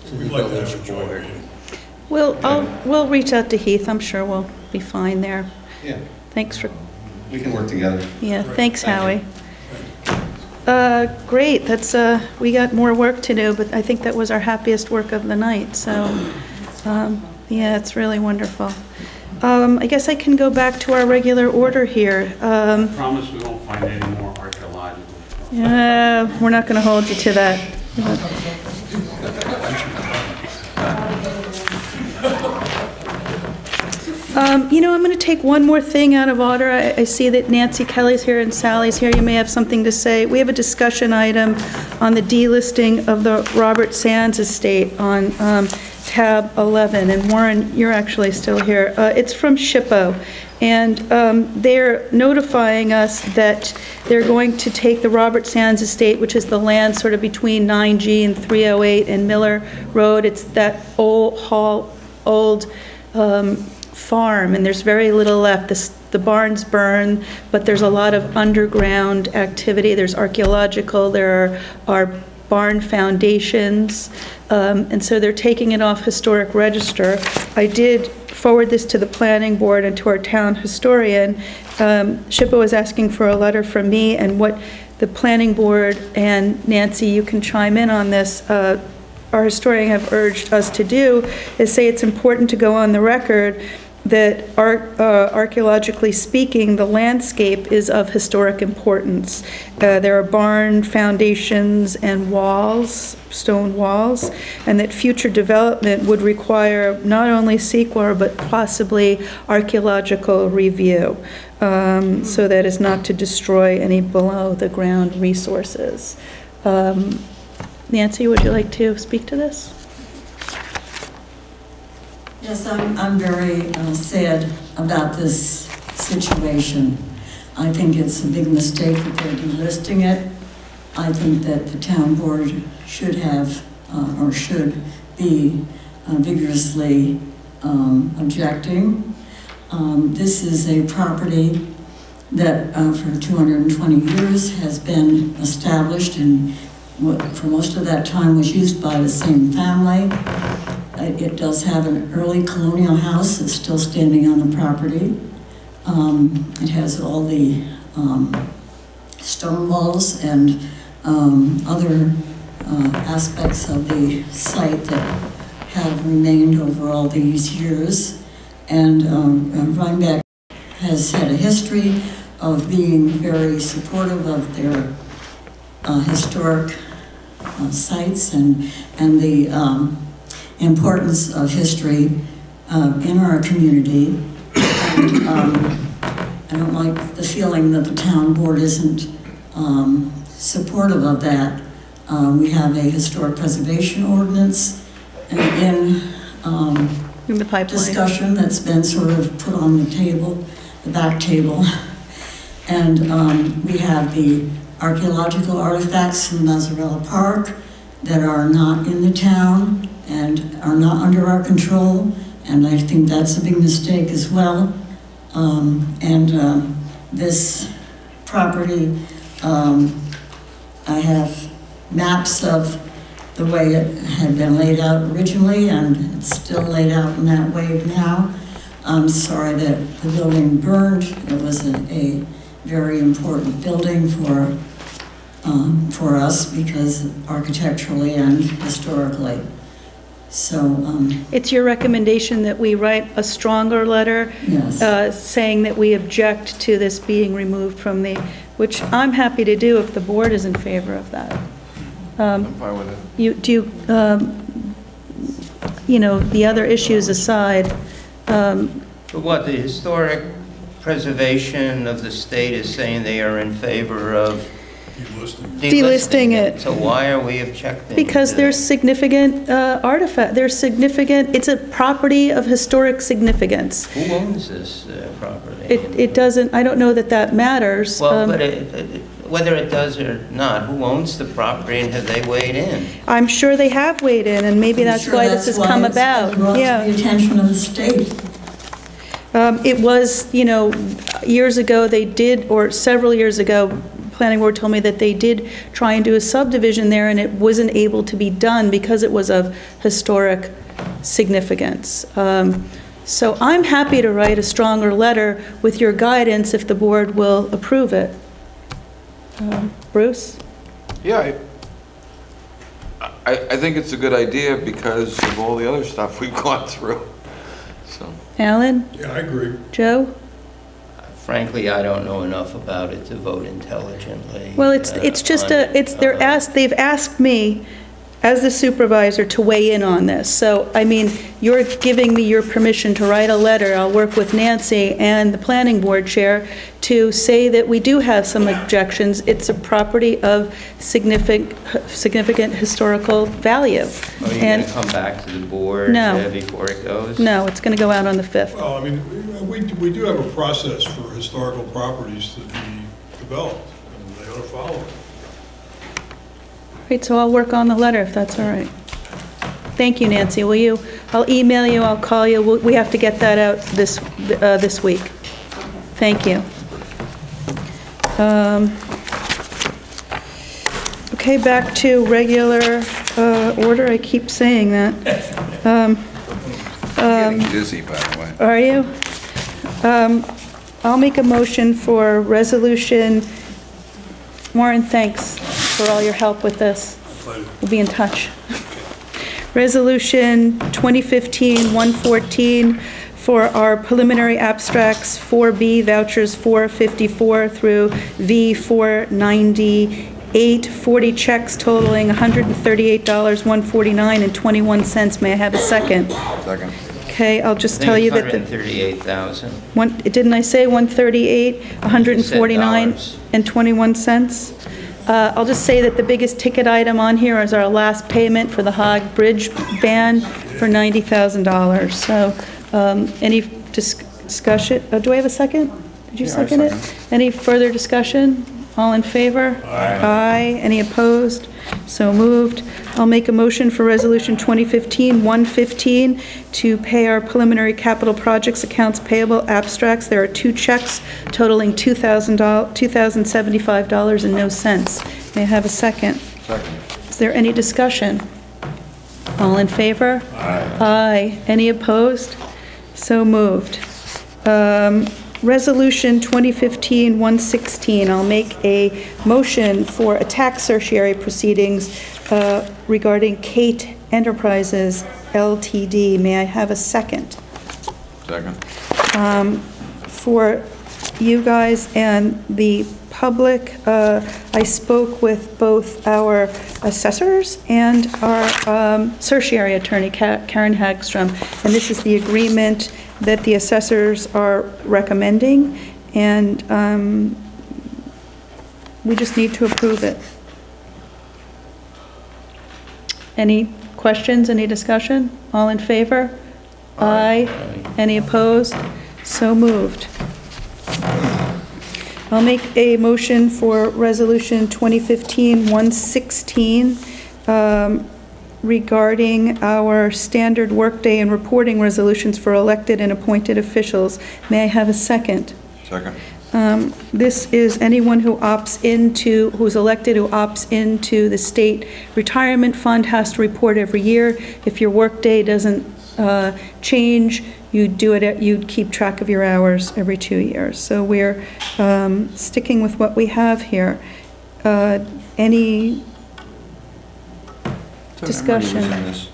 Speaker 5: the village board.
Speaker 1: we'll reach out to Heath. I'm sure we'll be fine there.
Speaker 10: Yeah.
Speaker 1: Thanks for.
Speaker 10: We can work together.
Speaker 1: Yeah. Thanks,
Speaker 10: Thank
Speaker 1: Howie. Great. That's we got more work to do, but I think that was our happiest work of the night. So, yeah, it's really wonderful. I guess I can go back to our regular order here.
Speaker 9: I promise we won't find any more archaeological.
Speaker 1: We're not going to hold you to that. You know, I'm going to take one more thing out of order. I see that Nancy Kelly's here and Sally's here. You may have something to say. We have a discussion item on the delisting of the Robert Sands estate on tab 11. And Warren, you're actually still here. It's from SHPO. And they're notifying us that they're going to take the Robert Sands estate, which is the land sort of between 9G and 308 and Miller Road. It's that old farm, and there's very little left. The barns burn, but there's a lot of underground activity. There's archaeological, there are barn foundations, and so they're taking it off historic register. I did forward this to the planning board and to our town historian. SHPO is asking for a letter from me, and what the planning board, and Nancy, you can chime in on this, our historian have urged us to do, is say it's important to go on the record that archaeologically speaking, the landscape is of historic importance. There are barn foundations and walls, stone walls, and that future development would require not only CEQA, but possibly archaeological review, so that as not to destroy any below the ground resources. Nancy, would you like to speak to this?
Speaker 11: Yes, I'm very sad about this situation. I think it's a big mistake that they're delisting it. I think that the town board should have, or should be vigorously objecting. This is a property that for 220 years has been established, and for most of that time was used by the same family. It does have an early colonial house that's still standing on the property. It has all the stone walls and other aspects of the site that have remained over all these years. And Rhinebeck has had a history of being very supportive of their historic sites and the importance of history in our community. And I don't like the feeling that the town board isn't supportive of that. We have a historic preservation ordinance in
Speaker 1: the pipeline
Speaker 11: discussion that's been sort of put on the table, the back table. And we have the archaeological artifacts from Mazzarella Park that are not in the town and are not under our control. And I think that's a big mistake as well. This property, I have maps of the way it had been laid out originally, and it's still laid out in that way now. I'm sorry that the building burned. It was a very important building for us, because architecturally and historically. So
Speaker 1: It's your recommendation that we write a stronger letter
Speaker 11: yes.
Speaker 1: saying that we object to this being removed from the, which I'm happy to do if the board is in favor of that.
Speaker 6: I'm fine with it.
Speaker 1: You know, the other issues aside,
Speaker 5: But what, the historic preservation of the state is saying they are in favor of
Speaker 1: delisting it.
Speaker 5: So why are we objecting?
Speaker 1: Because there's significant artifact, there's significant, it's a property of historic significance.
Speaker 5: Who owns this property?
Speaker 1: It doesn't, I don't know that that matters.
Speaker 5: Well, but whether it does or not, who owns the property, and have they weighed in?
Speaker 1: I'm sure they have weighed in, and maybe that's why this has come about.
Speaker 11: Yeah. The attention of the state.
Speaker 1: It was, you know, years ago they did, or several years ago, Planning Board told me that they did try and do a subdivision there, and it wasn't able to be done because it was of historic significance. So I'm happy to write a stronger letter with your guidance if the board will approve it. Bruce?
Speaker 6: Yeah, I think it's a good idea because of all the other stuff we've gone through, so.
Speaker 1: Alan?
Speaker 4: Yeah, I agree.
Speaker 1: Joe?
Speaker 5: Frankly, I don't know enough about it to vote intelligently.
Speaker 1: Well, it's just they've asked me as the supervisor to weigh in on this. So, I mean, you're giving me your permission to write a letter. I'll work with Nancy and the planning board chair to say that we do have some objections. It's a property of significant historical value.
Speaker 5: Are you going to come back to the board before it goes?
Speaker 1: No, it's going to go out on the 5th.
Speaker 4: Well, I mean, we do have a process for historical properties to be developed, and they ought to follow it.
Speaker 1: Great, so I'll work on the letter if that's all right. Thank you, Nancy. Will you? I'll email you, I'll call you. We have to get that out this week. Thank you. Okay, back to regular order. I keep saying that.
Speaker 6: I'm getting dizzy, by the way.
Speaker 1: Are you? I'll make a motion for resolution. Warren, thanks for all your help with this. We'll be in touch. Resolution 2015-114 for our preliminary abstracts 4B vouchers 454 through V498, 40 checks totaling $138,149.21. May I have a second?
Speaker 6: Second.
Speaker 1: Okay, I'll just tell you that the
Speaker 5: $138,000.
Speaker 1: Didn't I say 138, 149 and 21 cents? I'll just say that the biggest ticket item on here is our last payment for the Hague Bridge ban for $90,000. So, any discussion? Do I have a second? Did you second it? Any further discussion? All in favor?
Speaker 6: Aye.
Speaker 1: Aye. Any opposed? So moved. I'll make a motion for Resolution 2015-115 to pay our preliminary capital projects accounts payable abstracts. There are 2 checks totaling $2,075 and no cents. May I have a second?
Speaker 6: Second.
Speaker 1: Is there any discussion? All in favor?
Speaker 6: Aye.
Speaker 1: Aye. Any opposed? So moved. Resolution 2015-116, I'll make a motion for a tax certiorari proceedings regarding Kate Enterprises LTD. May I have a second?
Speaker 6: Second.
Speaker 1: For you guys and the public, I spoke with both our assessors and our certiorari attorney, Karen Hagstrom, and this is the agreement that the assessors are recommending, and we just need to approve it. Any questions, any discussion? All in favor? Aye. Any opposed? So moved. I'll make a motion for Resolution 2015-116 regarding our standard workday and reporting resolutions for elected and appointed officials. May I have a second?
Speaker 6: Second.
Speaker 1: This is anyone who who's elected, who opts into the state retirement fund has to report every year. If your workday doesn't change, you'd keep track of your hours every 2 years. So we're sticking with what we have here. Any discussion?
Speaker 6: Emery was in this.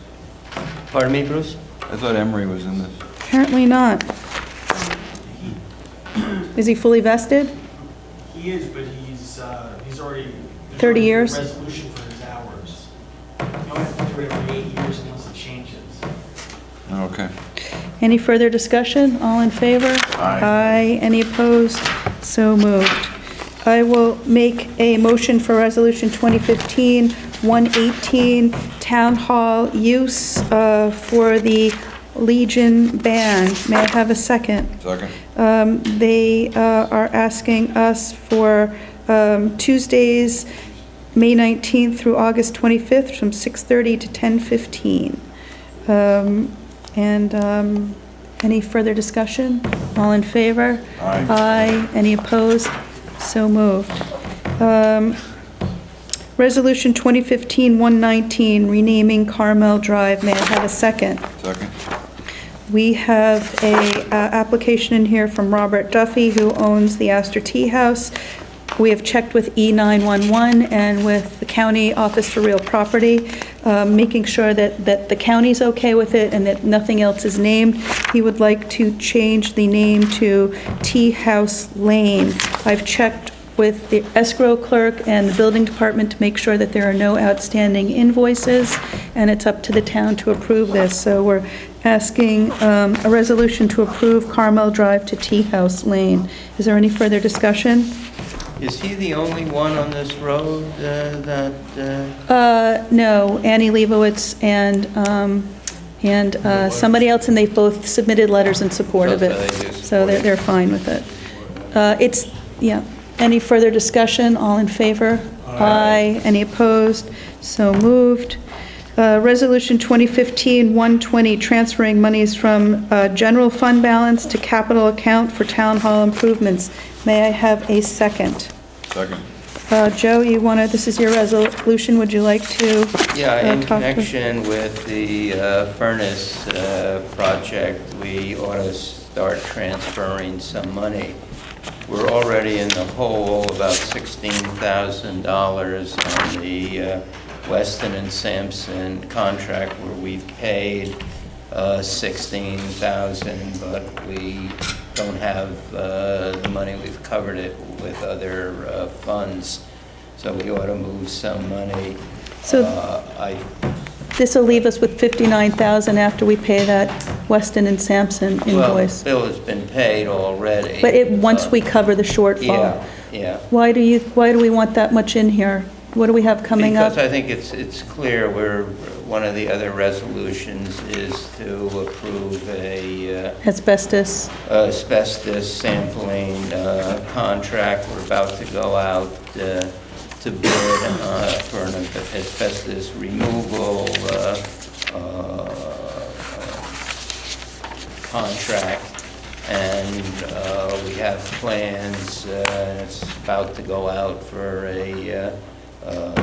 Speaker 5: Pardon me, Bruce?
Speaker 6: I thought Emery was in this.
Speaker 1: Apparently not. Is he fully vested?
Speaker 12: He is, but he's already...
Speaker 1: 30 years?
Speaker 12: A resolution for his hours. You only have to do it every 8 years unless it changes.
Speaker 6: Okay.
Speaker 1: Any further discussion? All in favor? Aye. Any opposed? So moved. I will make a motion for Resolution 2015-118, Town Hall use for the Legion Band. May I have a second?
Speaker 6: Second.
Speaker 1: They are asking us for Tuesdays, May 19th through August 25th from 6:30 to 10:15. Any further discussion? All in favor?
Speaker 6: Aye.
Speaker 1: Aye. Any opposed? So moved. Resolution 2015-119, renaming Carmel Drive. May I have a second?
Speaker 6: Second.
Speaker 1: We have a application in here from Robert Duffy, who owns the Astor Tea House. We have checked with E911 and with the County Office for Real Property, making sure that the county's okay with it and that nothing else is named. He would like to change the name to Tea House Lane. I've checked with the escrow clerk and the building department to make sure that there are no outstanding invoices, and it's up to the town to approve this. So we're asking a resolution to approve Carmel Drive to Tea House Lane. Is there any further discussion?
Speaker 5: Is he the only one on this road that...
Speaker 1: No, Annie Leibowitz and somebody else, and they've both submitted letters in support of it. So they're fine with it. Yeah. Any further discussion? All in favor? Aye. Any opposed? So moved. Resolution 2015-120, transferring monies from general fund balance to capital account for town hall improvements. May I have a second?
Speaker 6: Second.
Speaker 1: Joe, this is your resolution. Would you like to
Speaker 5: Yeah, in
Speaker 1: talk
Speaker 5: connection with the furnace project, we ought to start transferring some money. We're already in the hole, about $16,000 on the Weston and Sampson contract, where we've paid $16,000, but we don't have the money. We've covered it with other funds, so we ought to move some money.
Speaker 1: So this will leave us with $59,000 after we pay that Weston and Sampson invoice.
Speaker 5: Well, the bill has been paid already.
Speaker 1: But once we cover the shortfall.
Speaker 5: Yeah.
Speaker 1: Why do we want that much in here? What do we have coming up?
Speaker 5: Because I think it's clear where one of the other resolutions is to approve a
Speaker 1: asbestos
Speaker 5: sampling contract. We're about to go out to bid for an asbestos removal contract, and we have plans, and it's about to go out for a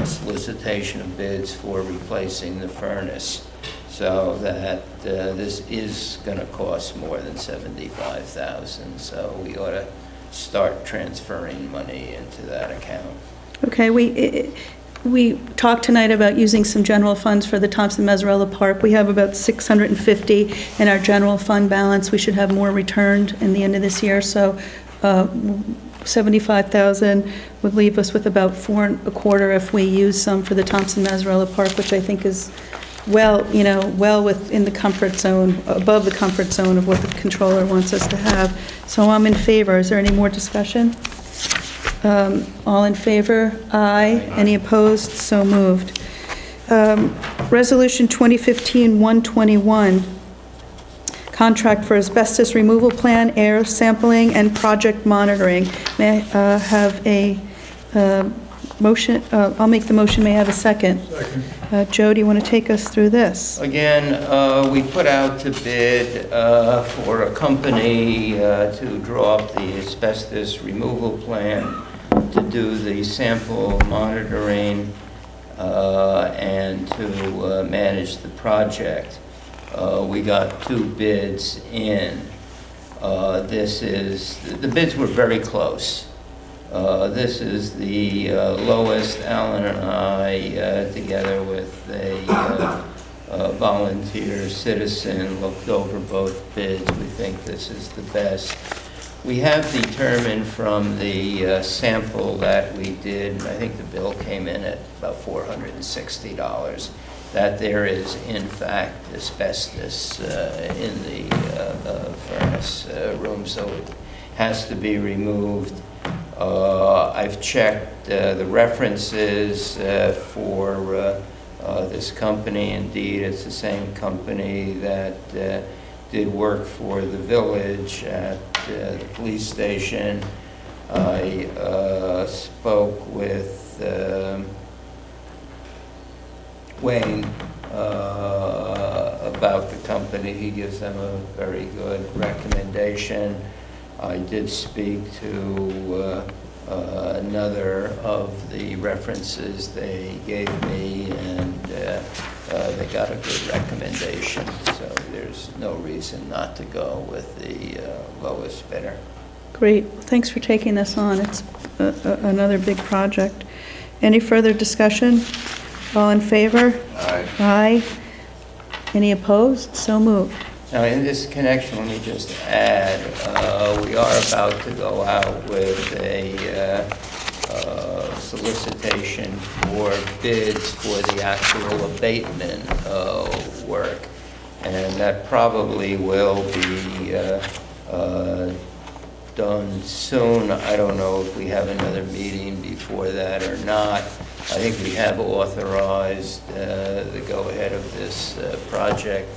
Speaker 5: solicitation of bids for replacing the furnace, so that this is going to cost more than $75,000, so we ought to start transferring money into that account.
Speaker 1: Okay, we talked tonight about using some general funds for the Thompson-Mazzarella Park. We have about $650 in our general fund balance. We should have more returned in the end of this year, so $75,000 would leave us with about $4.25 if we use some for the Thompson-Mazzarella Park, which I think is well within the comfort zone, above the comfort zone of what the controller wants us to have. So I'm in favor. Is there any more discussion? All in favor? Aye. Any opposed? So moved. Resolution 2015-121, contract for asbestos removal plan, air sampling, and project monitoring. May I have a Motion, I'll make the motion, may I have a second?
Speaker 4: Second.
Speaker 1: Joe, do you want to take us through this?
Speaker 5: Again, we put out to bid for a company to draw up the asbestos removal plan, to do the sample monitoring, and to manage the project. We got 2 bids in. The bids were very close. This is the lowest. Alan and I, together with a volunteer citizen, looked over both bids. We think this is the best. We have determined from the sample that we did, I think the bill came in at about $460, that there is in fact asbestos in the furnace room, so it has to be removed. I've checked the references for this company. Indeed, it's the same company that did work for the village at the police station. I spoke with Wayne about the company. He gives them a very good recommendation. I did speak to another of the references they gave me, and they got a good recommendation, so there's no reason not to go with the lowest bidder.
Speaker 1: Great, thanks for taking this on. It's another big project. Any further discussion? All in favor?
Speaker 6: Aye.
Speaker 1: Aye. Any opposed? So moved.
Speaker 5: Now, in this connection, let me just add, we are about to go out with a solicitation for bids for the actual abatement work, and that probably will be done soon. I don't know if we have another meeting before that or not. I think we have authorized the go-ahead of this project.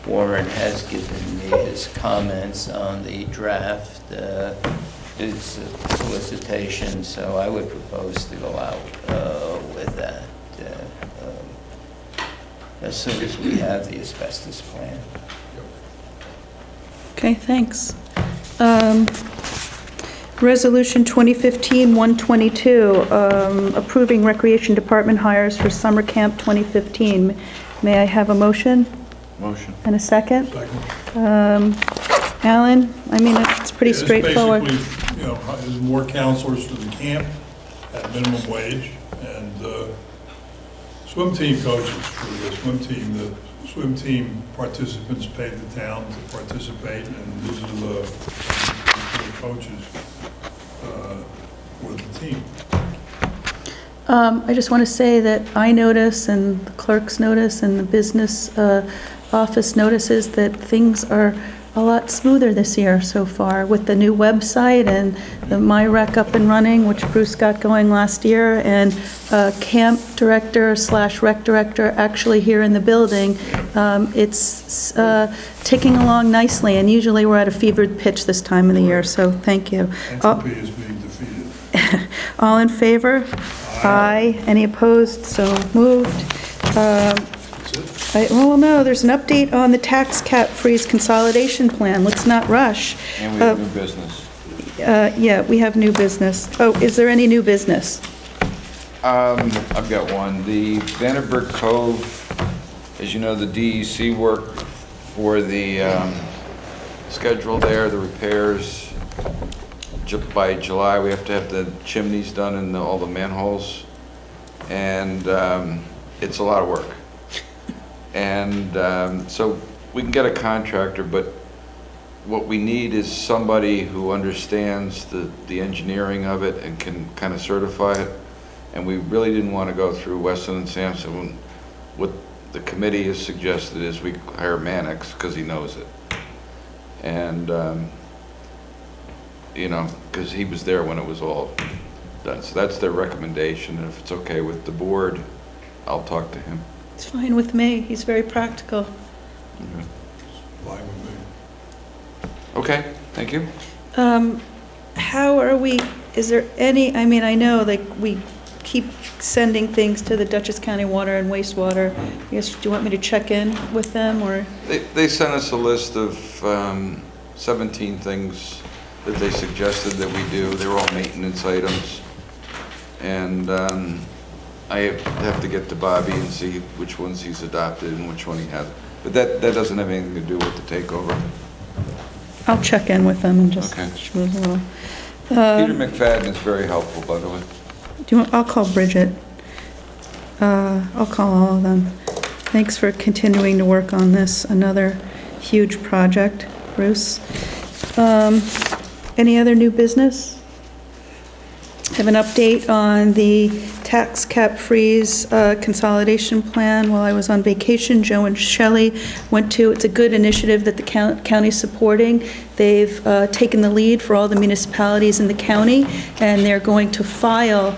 Speaker 5: Warren has given me his comments on the draft solicitation, so I would propose to go out with that as soon as we have the asbestos plan.
Speaker 1: Okay, thanks. Resolution 2015-122, approving Recreation Department hires for Summer Camp 2015. May I have a motion?
Speaker 6: Motion.
Speaker 1: And a second?
Speaker 4: Second.
Speaker 1: Alan, I mean, it's pretty straightforward.
Speaker 4: Basically, there's more counselors for the camp at minimum wage, and swim team coaches for the swim team. The swim team participants paid the town to participate, and these are the coaches for the team.
Speaker 1: I just want to say that I notice, and the clerks notice, and the business office notices that things are a lot smoother this year so far with the new website and the MyRec up and running, which Bruce got going last year, and camp director / rec director actually here in the building. It's ticking along nicely, and usually we're at a fevered pitch this time of the year, so thank you.
Speaker 4: Entropy is being defeated.
Speaker 1: All in favor? Aye. Any opposed? So moved. Well, no, there's an update on the tax cap freeze consolidation plan. Let's not rush.
Speaker 6: And we have new business.
Speaker 1: Yeah, we have new business. Oh, is there any new business?
Speaker 6: I've got one. The Vanderbilt Cove, as you know, the DEC work for the schedule there, the repairs. By July, we have to have the chimneys done and all the manholes, and it's a lot of work. And so we can get a contractor, but what we need is somebody who understands the engineering of it and can kind of certify it. And we really didn't want to go through Weston and Sampson. What the committee has suggested is we hire Mannix because he knows it. And because he was there when it was all done. So that's their recommendation, and if it's okay with the board, I'll talk to him.
Speaker 1: It's fine with me. He's very practical.
Speaker 6: Okay.
Speaker 4: Fine with me.
Speaker 6: Okay, thank you.
Speaker 1: How are we, is there any, I mean, I know like we keep sending things to the Dutchess County Water and Wastewater. I guess, do you want me to check in with them, or?
Speaker 6: They sent us a list of 17 things that they suggested that we do. They were all maintenance items. And I have to get to Bobby and see which ones he's adopted and which one he hasn't. But that doesn't have anything to do with the takeover.
Speaker 1: I'll check in with them and just
Speaker 6: Okay.
Speaker 1: schmooze a little.
Speaker 6: Peter McFadden is very helpful, by the way.
Speaker 1: I'll call Bridget. I'll call all of them. Thanks for continuing to work on this, another huge project, Bruce. Any other new business? Have an update on the tax cap freeze consolidation plan. While I was on vacation, Joe and Shelley went to, it's a good initiative that the county's supporting. They've taken the lead for all the municipalities in the county, and they're going to file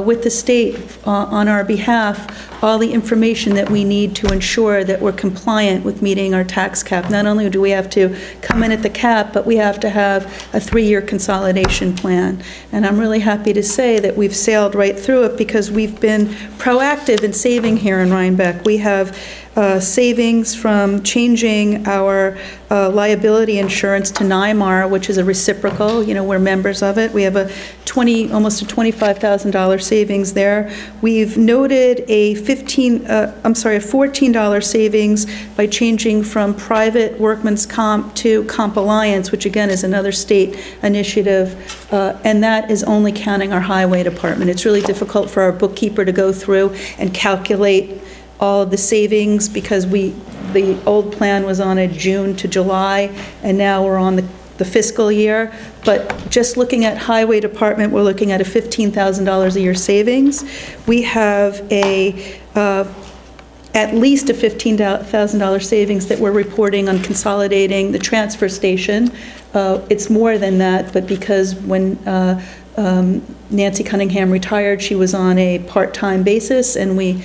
Speaker 1: with the state on our behalf all the information that we need to ensure that we're compliant with meeting our tax cap. Not only do we have to come in at the cap, but we have to have a 3-year consolidation plan. And I'm really happy to say that we've sailed right through it because we've been proactive in saving here in Rhinebeck. We have savings from changing our liability insurance to NYMAR, which is a reciprocal. You know, we're members of it. We have almost a $25,000 savings there. We've noted a $14 savings by changing from private workman's comp to Comp Alliance, which again is another state initiative, and that is only counting our highway department. It's really difficult for our bookkeeper to go through and calculate all of the savings because the old plan was on a June to July, and now we're on the fiscal year. But just looking at highway department, we're looking at a $15,000 a year savings. We have at least a $15,000 savings that we're reporting on consolidating the transfer station. It's more than that, but because when Nancy Cunningham retired, she was on a part-time basis, and we're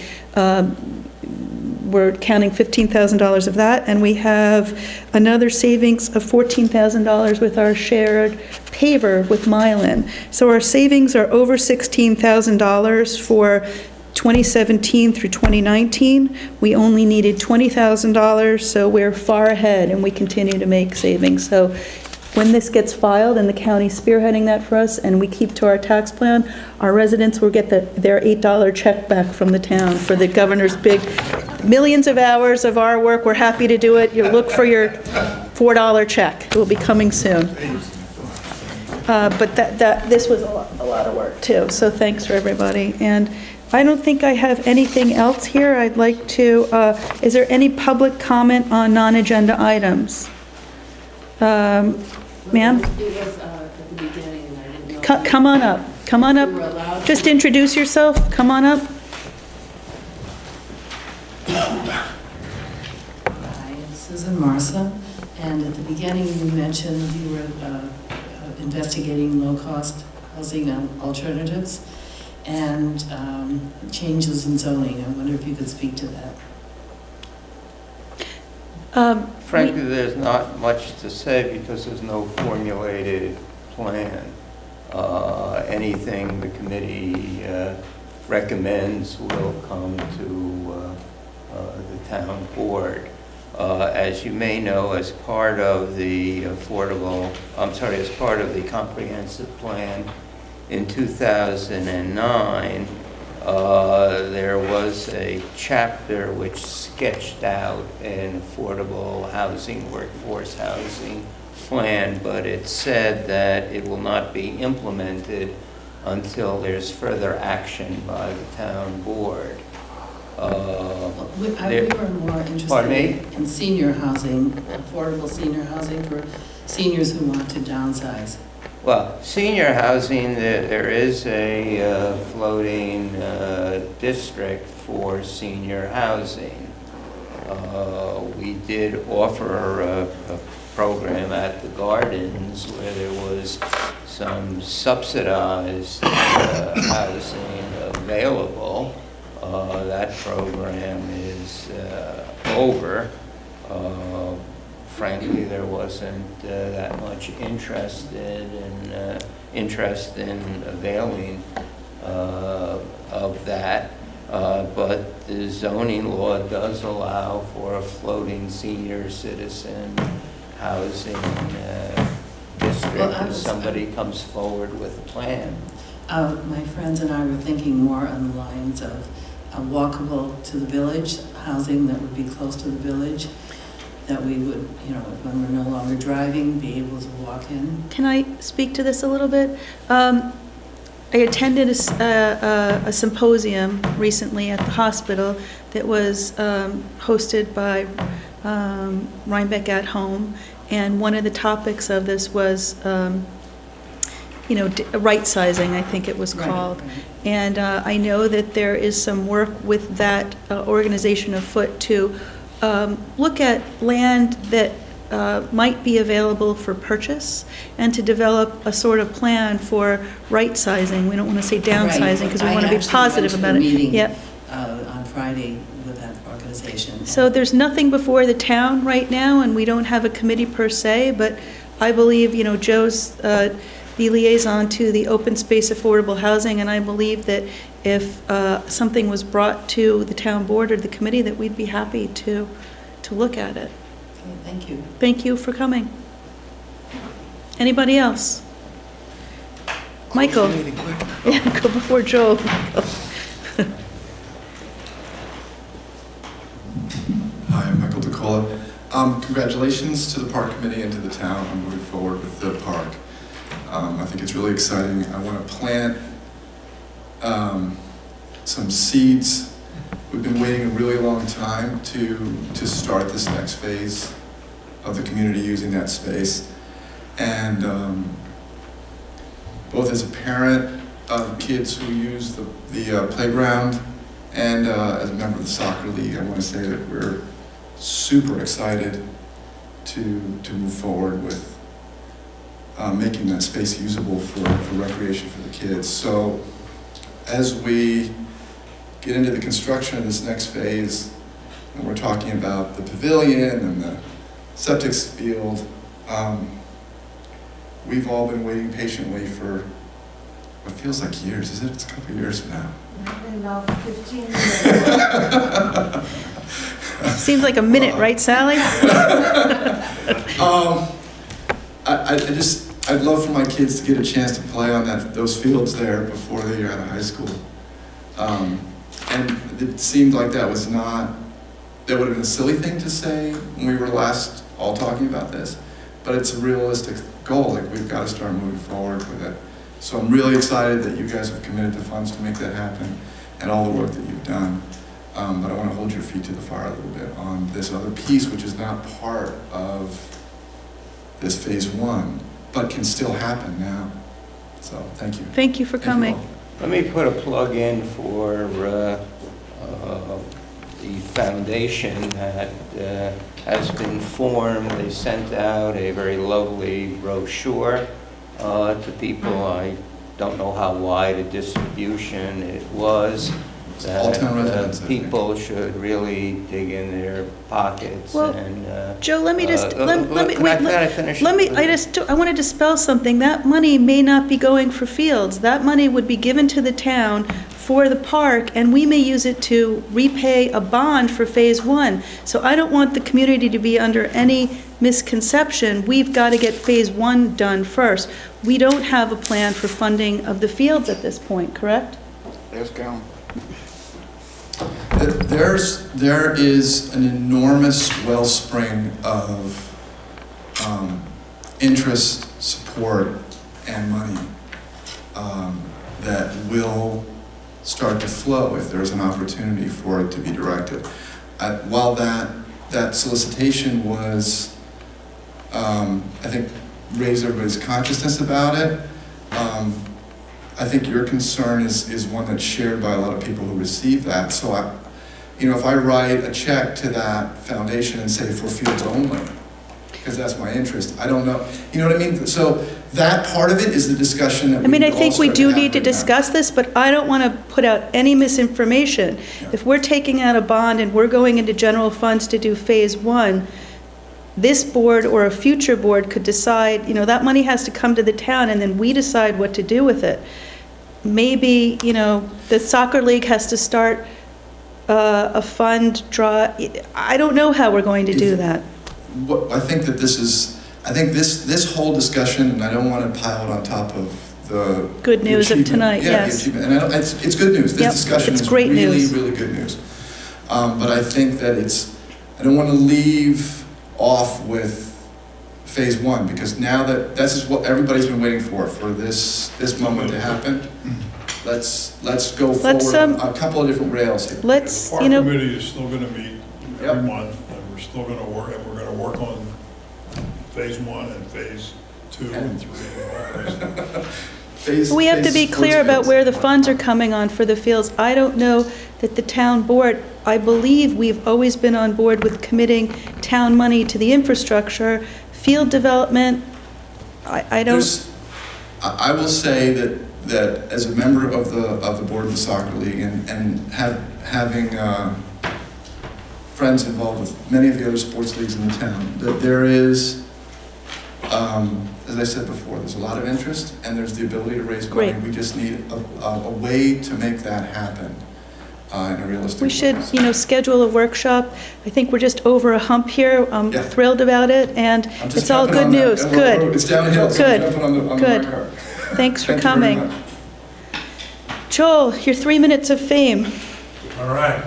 Speaker 1: counting $15,000 of that, and we have another savings of $14,000 with our shared paver with Mylan. So our savings are over $16,000 for 2017 through 2019. We only needed $20,000, so we're far ahead, and we continue to make savings. So when this gets filed, and the county's spearheading that for us, and we keep to our tax plan, our residents will get their $8 check back from the town for the governor's big millions of hours of our work. We're happy to do it. You'll look for your $4 check. It will be coming soon. But this was a lot of work too, so thanks for everybody. And I don't think I have anything else here. I'd like to, is there any public comment on non-agenda items? Ma'am?
Speaker 2: It was at the beginning, and I didn't know.
Speaker 1: Come on up. Come on up. Just introduce yourself. Come on up.
Speaker 13: Hi, I'm Susan Marsa, and at the beginning you mentioned you were investigating low-cost housing alternatives and changes in zoning. I wonder if you could speak to that.
Speaker 5: Frankly, there's not much to say because there's no formulated plan. Anything the committee recommends will come to the town board. As you may know, as part of the as part of the comprehensive plan in 2009, there was a chapter which sketched out an affordable housing, workforce housing plan, but it said that it will not be implemented until there's further action by the town board.
Speaker 13: We were more interested in senior housing, affordable senior housing for seniors who want to downsize.
Speaker 5: Well, senior housing, there is a floating district for senior housing. We did offer a program at the Gardens where there was some subsidized housing available. That program is over. Frankly, there wasn't that much interest in availing of that. But the zoning law does allow for a floating senior citizen housing district if somebody comes forward with a plan.
Speaker 13: My friends and I were thinking more on the lines of walkable to the village, housing that would be close to the village, that we would, you know, when we're no longer driving, be able to walk in.
Speaker 1: Can I speak to this a little bit? I attended a symposium recently at the hospital that was hosted by Rhinebeck at Home, and one of the topics of this was you know, right sizing, I think it was called. Right. And I know that there is some work with that organization afoot to look at land that might be available for purchase and to develop a sort of plan for right sizing. We don't want to say downsizing because we want to be positive about it.
Speaker 13: Yep. On Friday with that organization.
Speaker 1: So there's nothing before the town right now, and we don't have a committee per se, but I believe, you know, Joe's the liaison to the open space affordable housing, and I believe that if something was brought to the town board or the committee, that we'd be happy to look at it.
Speaker 13: Okay, thank you.
Speaker 1: Thank you for coming. Anybody else? Michael. Yeah, go before Joe.
Speaker 14: Hi, I'm Michael DeCola. Congratulations to the park committee and to the town on moving forward with the park. I think it's really exciting. I want to plant some seeds. We've been waiting a really long time to start this next phase of the community using that space. And both as a parent of kids who use the playground and as a member of the soccer league, I want to say that we're super excited to move forward with making that space usable for recreation for the kids. So as we get into the construction of this next phase, and we're talking about the pavilion and the septic field, we've all been waiting patiently for what feels like years. Is it? It's a couple of years now.
Speaker 2: About 15 years.
Speaker 1: Seems like a minute, right, Sally?
Speaker 14: I'd love for my kids to get a chance to play on those fields there before they are out of high school. And it seemed like that would have been a silly thing to say when we were last all talking about this, but it's a realistic goal. Like, we've got to start moving forward with it. So I'm really excited that you guys have committed the funds to make that happen and all the work that you've done. But I want to hold your feet to the fire a little bit on this other piece, which is not part of this phase one, but can still happen now. So thank you.
Speaker 1: Thank you for coming.
Speaker 5: Let me put a plug in for the foundation that has been formed. They sent out a very lovely brochure to people. I don't know how wide a distribution it was. That people should really dig in their pockets.
Speaker 1: Well,
Speaker 5: and
Speaker 1: Joe, let me just
Speaker 5: I
Speaker 1: want to dispel something. That money may not be going for fields. That money would be given to the town for the park, and we may use it to repay a bond for phase one. So I don't want the community to be under any misconception. We've got to get phase one done first. We don't have a plan for funding of the fields at this point, correct?
Speaker 14: Yes, Cal. There is an enormous wellspring of interest, support, and money that will start to flow if there's an opportunity for it to be directed. While that solicitation was, I think, raised everybody's consciousness about it, I think your concern is one that's shared by a lot of people who receive that. So if I write a check to that foundation and say for fields only, because that's my interest, I don't know. You know what I mean? So that part of it is the discussion that
Speaker 1: I think we do need to discuss this, but I don't want to put out any misinformation. Yeah. If we're taking out a bond and we're going into general funds to do phase one, this board or a future board could decide, that money has to come to the town, and then we decide what to do with it. maybe, you know, the soccer league has to start a fund draw. I don't know how we're going to do that.
Speaker 14: I think that this whole discussion, and I don't want to pile it on top of the
Speaker 1: good news of tonight,
Speaker 14: yeah,
Speaker 1: yes.
Speaker 14: And it's good news. This discussion is
Speaker 1: great
Speaker 14: really,
Speaker 1: news.
Speaker 14: really good news. But I think that I don't want to leave off with phase one, because now this is what everybody's been waiting for this moment to happen. Let's go forward on a couple of different rails here.
Speaker 1: Let's,
Speaker 4: the park committee is still going to meet every month, and we're still going to work, and we're going to work on phase one and phase 2 and 3.
Speaker 1: We have to be clear about where the funds are coming on for the fields. I don't know that the town board, I believe we've always been on board with committing town money to the infrastructure, field development. I don't.
Speaker 14: I will say that as a member of the board of the soccer league and having friends involved with many of the other sports leagues in the town, that there is, as I said before, there's a lot of interest and there's the ability to raise money.
Speaker 1: Great.
Speaker 14: We just need a way to make that happen in a realistic way.
Speaker 1: We should, you know, schedule a workshop. I think we're just over a hump here. I'm thrilled about it, and it's all good news. Good.
Speaker 14: It's downhill. So
Speaker 1: good.
Speaker 14: I'm jumping on the
Speaker 1: good.
Speaker 14: right car.
Speaker 1: Thanks for
Speaker 14: Thank
Speaker 1: coming.
Speaker 14: you very much.
Speaker 1: Joel, your 3 minutes of fame.
Speaker 15: All right.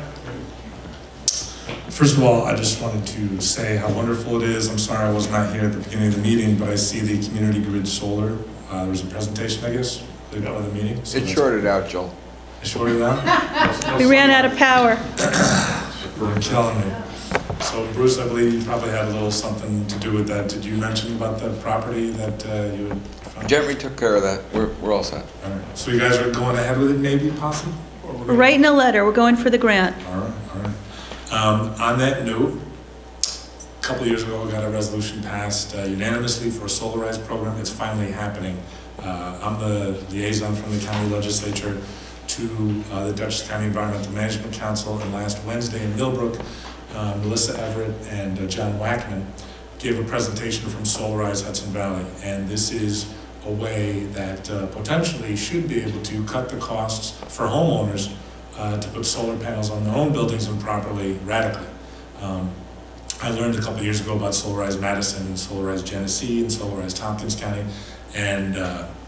Speaker 15: First of all, I just wanted to say how wonderful it is. I'm sorry I was not here at the beginning of the meeting, but I see the community grid solar. There was a presentation, I guess, part of the meeting. So
Speaker 6: It shorted out, Joel.
Speaker 15: It shorted out?
Speaker 1: We ran out of power.
Speaker 15: You're killing me. So Bruce, I believe you probably had a little something to do with that. Did you mention about the property that you had found?
Speaker 6: Jeremy took care of that. We're all set.
Speaker 15: All right. So you guys are going ahead with it, maybe, possibly?
Speaker 1: We're writing a letter. We're going for the grant.
Speaker 15: All right, all right. On that note, a couple of years ago, we got a resolution passed unanimously for a solarized program. It's finally happening. I'm the liaison from the county legislature to the Dutchess County Environmental Management Council, and last Wednesday in Millbrook, Melissa Everett and John Wackman gave a presentation from Solarize Hudson Valley, and this is a way that potentially should be able to cut the costs for homeowners to put solar panels on their own buildings and properly, radically. I learned a couple of years ago about Solarize Madison and Solarize Genesee and Solarize Tompkins County, and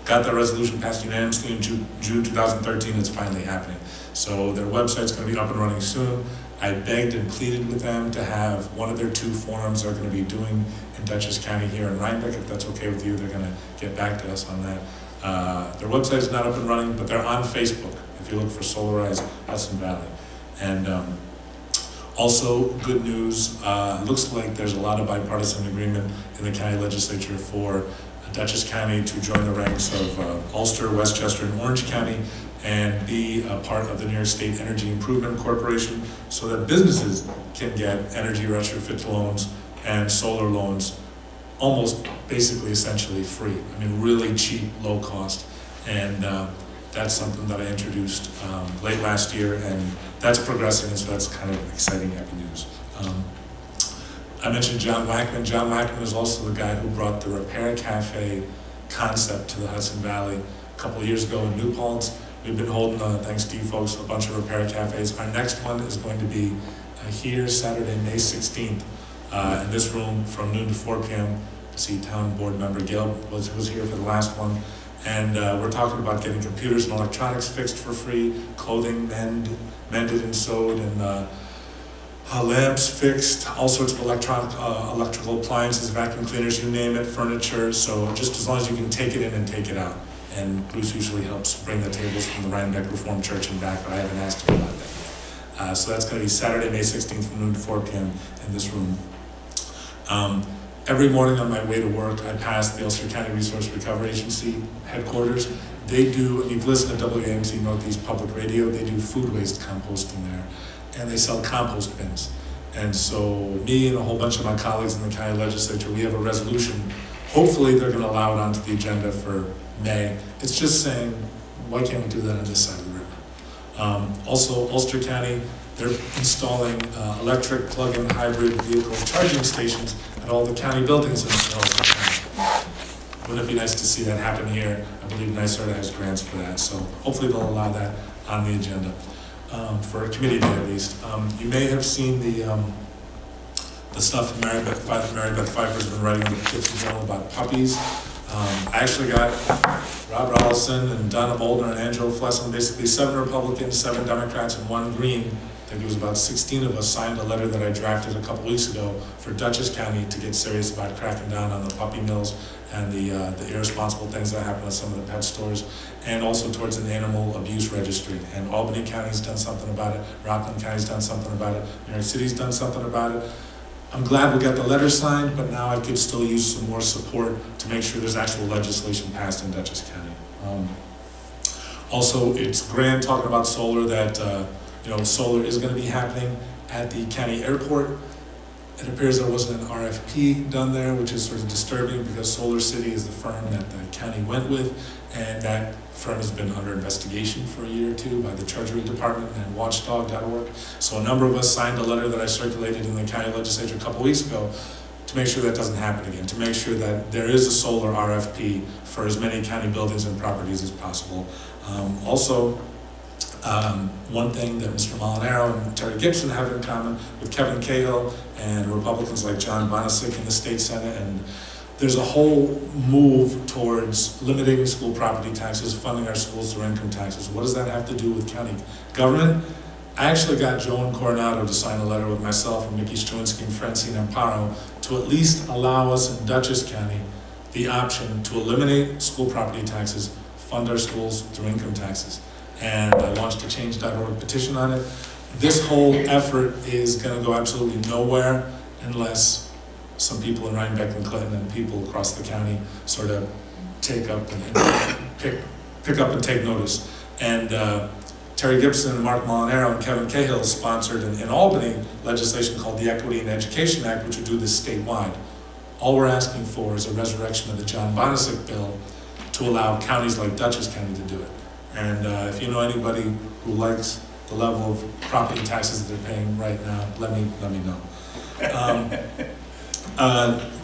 Speaker 15: got that resolution passed unanimously in June 2013. It's finally happening. So their website's going to be up and running soon. I begged and pleaded with them to have one of their 2 forums they're going to be doing in Dutchess County here in Rhinebeck. If that's okay with you, they're going to get back to us on that. Their website is not up and running, but they're on Facebook if you look for Solarize Hudson Valley. And also, good news, looks like there's a lot of bipartisan agreement in the county legislature for Dutchess County to join the ranks of Ulster, Westchester, and Orange County and be a part of the New York State Energy Improvement Corporation so that businesses can get energy retrofit loans and solar loans almost basically essentially free. I mean, really cheap, low cost. And that's something that I introduced late last year, and that's progressing, and so that's kind of exciting, happy news. I mentioned John Wackman. John Wackman is also the guy who brought the Repair Cafe concept to the Hudson Valley a couple of years ago in New Paltz. We've been holding, thanks to you folks, a bunch of repair cafes. Our next one is going to be here Saturday, May 16th, in this room from noon to 4 p.m. I see town board member Gail was here for the last one. And we're talking about getting computers and electronics fixed for free, clothing mended and sewed, and lamps fixed, all sorts of electrical appliances, vacuum cleaners, you name it, furniture. So just as long as you can take it in and take it out. And Bruce usually helps bring the tables from the Rhinebeck Reformed Church and back, but I haven't asked him about that yet. So that's going to be Saturday, May 16th from noon to 4 p.m. in this room. Every morning on my way to work, I pass the Ulster County Resource Recovery Agency headquarters. They do, and you've listened to WAMC Northeast Public Radio, they do food waste composting there. And they sell compost bins. And so me and a whole bunch of my colleagues in the county legislature, we have a resolution. Hopefully they're going to allow it onto the agenda for May. It's just saying, why can't we do that on this side of the river? Also, Ulster County, they're installing electric plug-in hybrid vehicle charging stations at all the county buildings in Ulster County. wouldn't it be nice to see that happen here? I believe NYSERDA has grants for that, so hopefully they'll allow that on the agenda, for a committee day at least. You may have seen the stuff Mary Beth Pfeiffer's been writing in the Kitchen Journal about puppies. I actually got Rob Rollison and Donna Boulder and Angela Flesson, basically 7 Republicans, 7 Democrats, and 1 Green. I think it was about 16 of us signed a letter that I drafted a couple weeks ago for Dutchess County to get serious about cracking down on the puppy mills and the irresponsible things that happen at some of the pet stores, and also towards an animal abuse registry. And Albany County's done something about it, Rockland County's done something about it, New York City's done something about it. I'm glad we got the letter signed, but now I could still use some more support to make sure there's actual legislation passed in Dutchess County. Also, it's grand talking about solar, that solar is going to be happening at the county airport. It appears there wasn't an RFP done there, which is sort of disturbing because Solar City is the firm that the county went with, and that firm has been under investigation for a year or two by the Treasury Department and watchdog.org. So a number of us signed a letter that I circulated in the county legislature a couple weeks ago to make sure that doesn't happen again, to make sure that there is a solar RFP for as many county buildings and properties as possible. One thing that Mr. Molinaro and Terry Gibson have in common with Kevin Cahill and Republicans like John Bonisick in the state Senate, and there's a whole move towards limiting school property taxes, funding our schools through income taxes. What does that have to do with county government? I actually got Joan Coronado to sign a letter with myself and Mickey Struinsky and Francine Amparo to at least allow us in Dutchess County the option to eliminate school property taxes, fund our schools through income taxes. And I launched a change.org petition on it. This whole effort is going to go absolutely nowhere unless some people in Rhinebeck and Clinton and people across the county sort of take up and pick up and take notice. And Terry Gibson and Mark Molinaro and Kevin Cahill sponsored in Albany legislation called the Equity in Education Act, which would do this statewide. All we're asking for is a resurrection of the John Bonisick bill to allow counties like Dutchess County to do it. And if you know anybody who likes the level of property taxes that they're paying right now, let me know.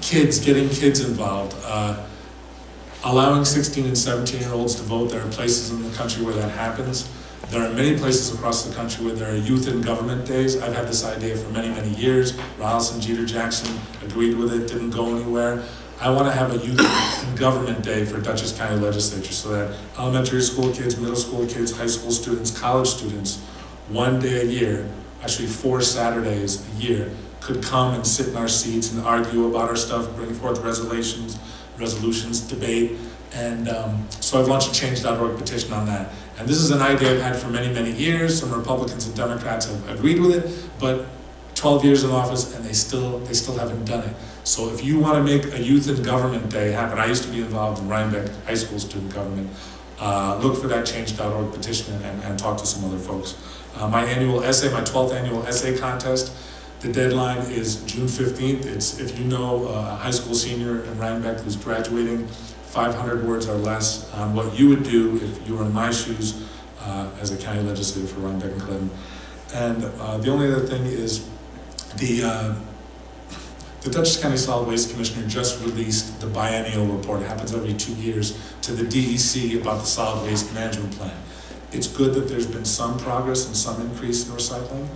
Speaker 15: Getting kids involved. Allowing 16 and 17-year-olds to vote. There are places in the country where that happens. There are many places across the country where there are youth in government days. I've had this idea for many, many years. Ralston Jeter Jackson agreed with it, didn't go anywhere. I want to have a youth in government day for Dutchess County legislature so that elementary school kids, middle school kids, high school students, college students, one day a year, actually 4 Saturdays a year, could come and sit in our seats and argue about our stuff, bring forth resolutions, debate. And so I've launched a change.org petition on that. And this is an idea I've had for many, many years. Some Republicans and Democrats have agreed with it, but 12 years in office and they still haven't done it. So if you want to make a youth in government day happen, I used to be involved in Rhinebeck high school student government, look for that change.org petition and talk to some other folks. My annual essay, my 12th annual essay contest, the deadline is June 15th. It's, if you know a high school senior in Rhinebeck who's graduating, 500 words or less on what you would do if you were in my shoes as a county legislator for Rhinebeck and Clinton. And the only other thing is the Dutchess County Solid Waste Commissioner just released the biennial report. It happens every 2 years to the DEC about the solid waste management plan. It's good that there's been some progress and some increase in recycling,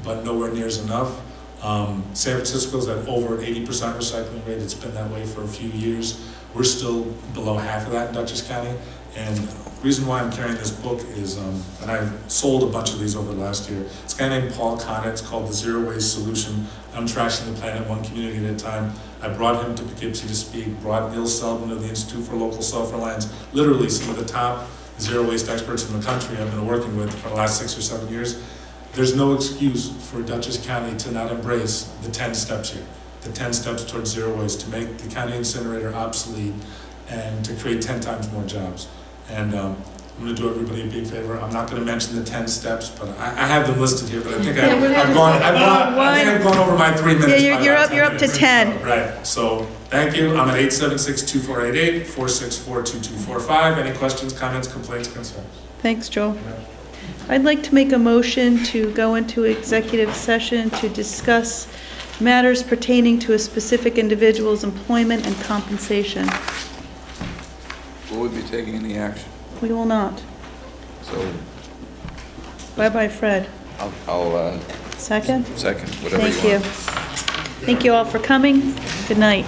Speaker 15: but nowhere near enough. San Francisco's at over an 80% recycling rate. It's been that way for a few years. We're still below half of that in Dutchess County. And the reason why I'm carrying this book is, and I sold a bunch of these over the last year. It's a guy named Paul Connett. It's called The Zero Waste Solution. Untrashing the Planet One Community at a Time. I brought him to Poughkeepsie to speak, brought Neil Selden of the Institute for Local Self-Reliance, literally some of the top zero waste experts in the country I've been working with for the last 6 or 7 years. There's no excuse for Dutchess County to not embrace the 10 steps here, the 10 steps towards zero waste, to make the county incinerator obsolete and to create 10 times more jobs. And I'm going to do everybody a big favor. I'm not going to mention the 10 steps, but I have them listed here. But I think I've gone over my 3 minutes.
Speaker 1: Yeah, you're up to 10.
Speaker 15: Right. So thank you. I'm at 876-2488, 464-2245. Any questions, comments, complaints, concerns?
Speaker 1: Thanks, Joel. I'd like to make a motion to go into executive session to discuss matters pertaining to a specific individual's employment and compensation.
Speaker 6: Will we be taking any action?
Speaker 1: We will not.
Speaker 6: So
Speaker 1: Bye-bye, Fred.
Speaker 6: I'll
Speaker 1: Second?
Speaker 6: second, whatever you
Speaker 1: Thank
Speaker 6: want.
Speaker 1: you. Thank you all for coming. Good night.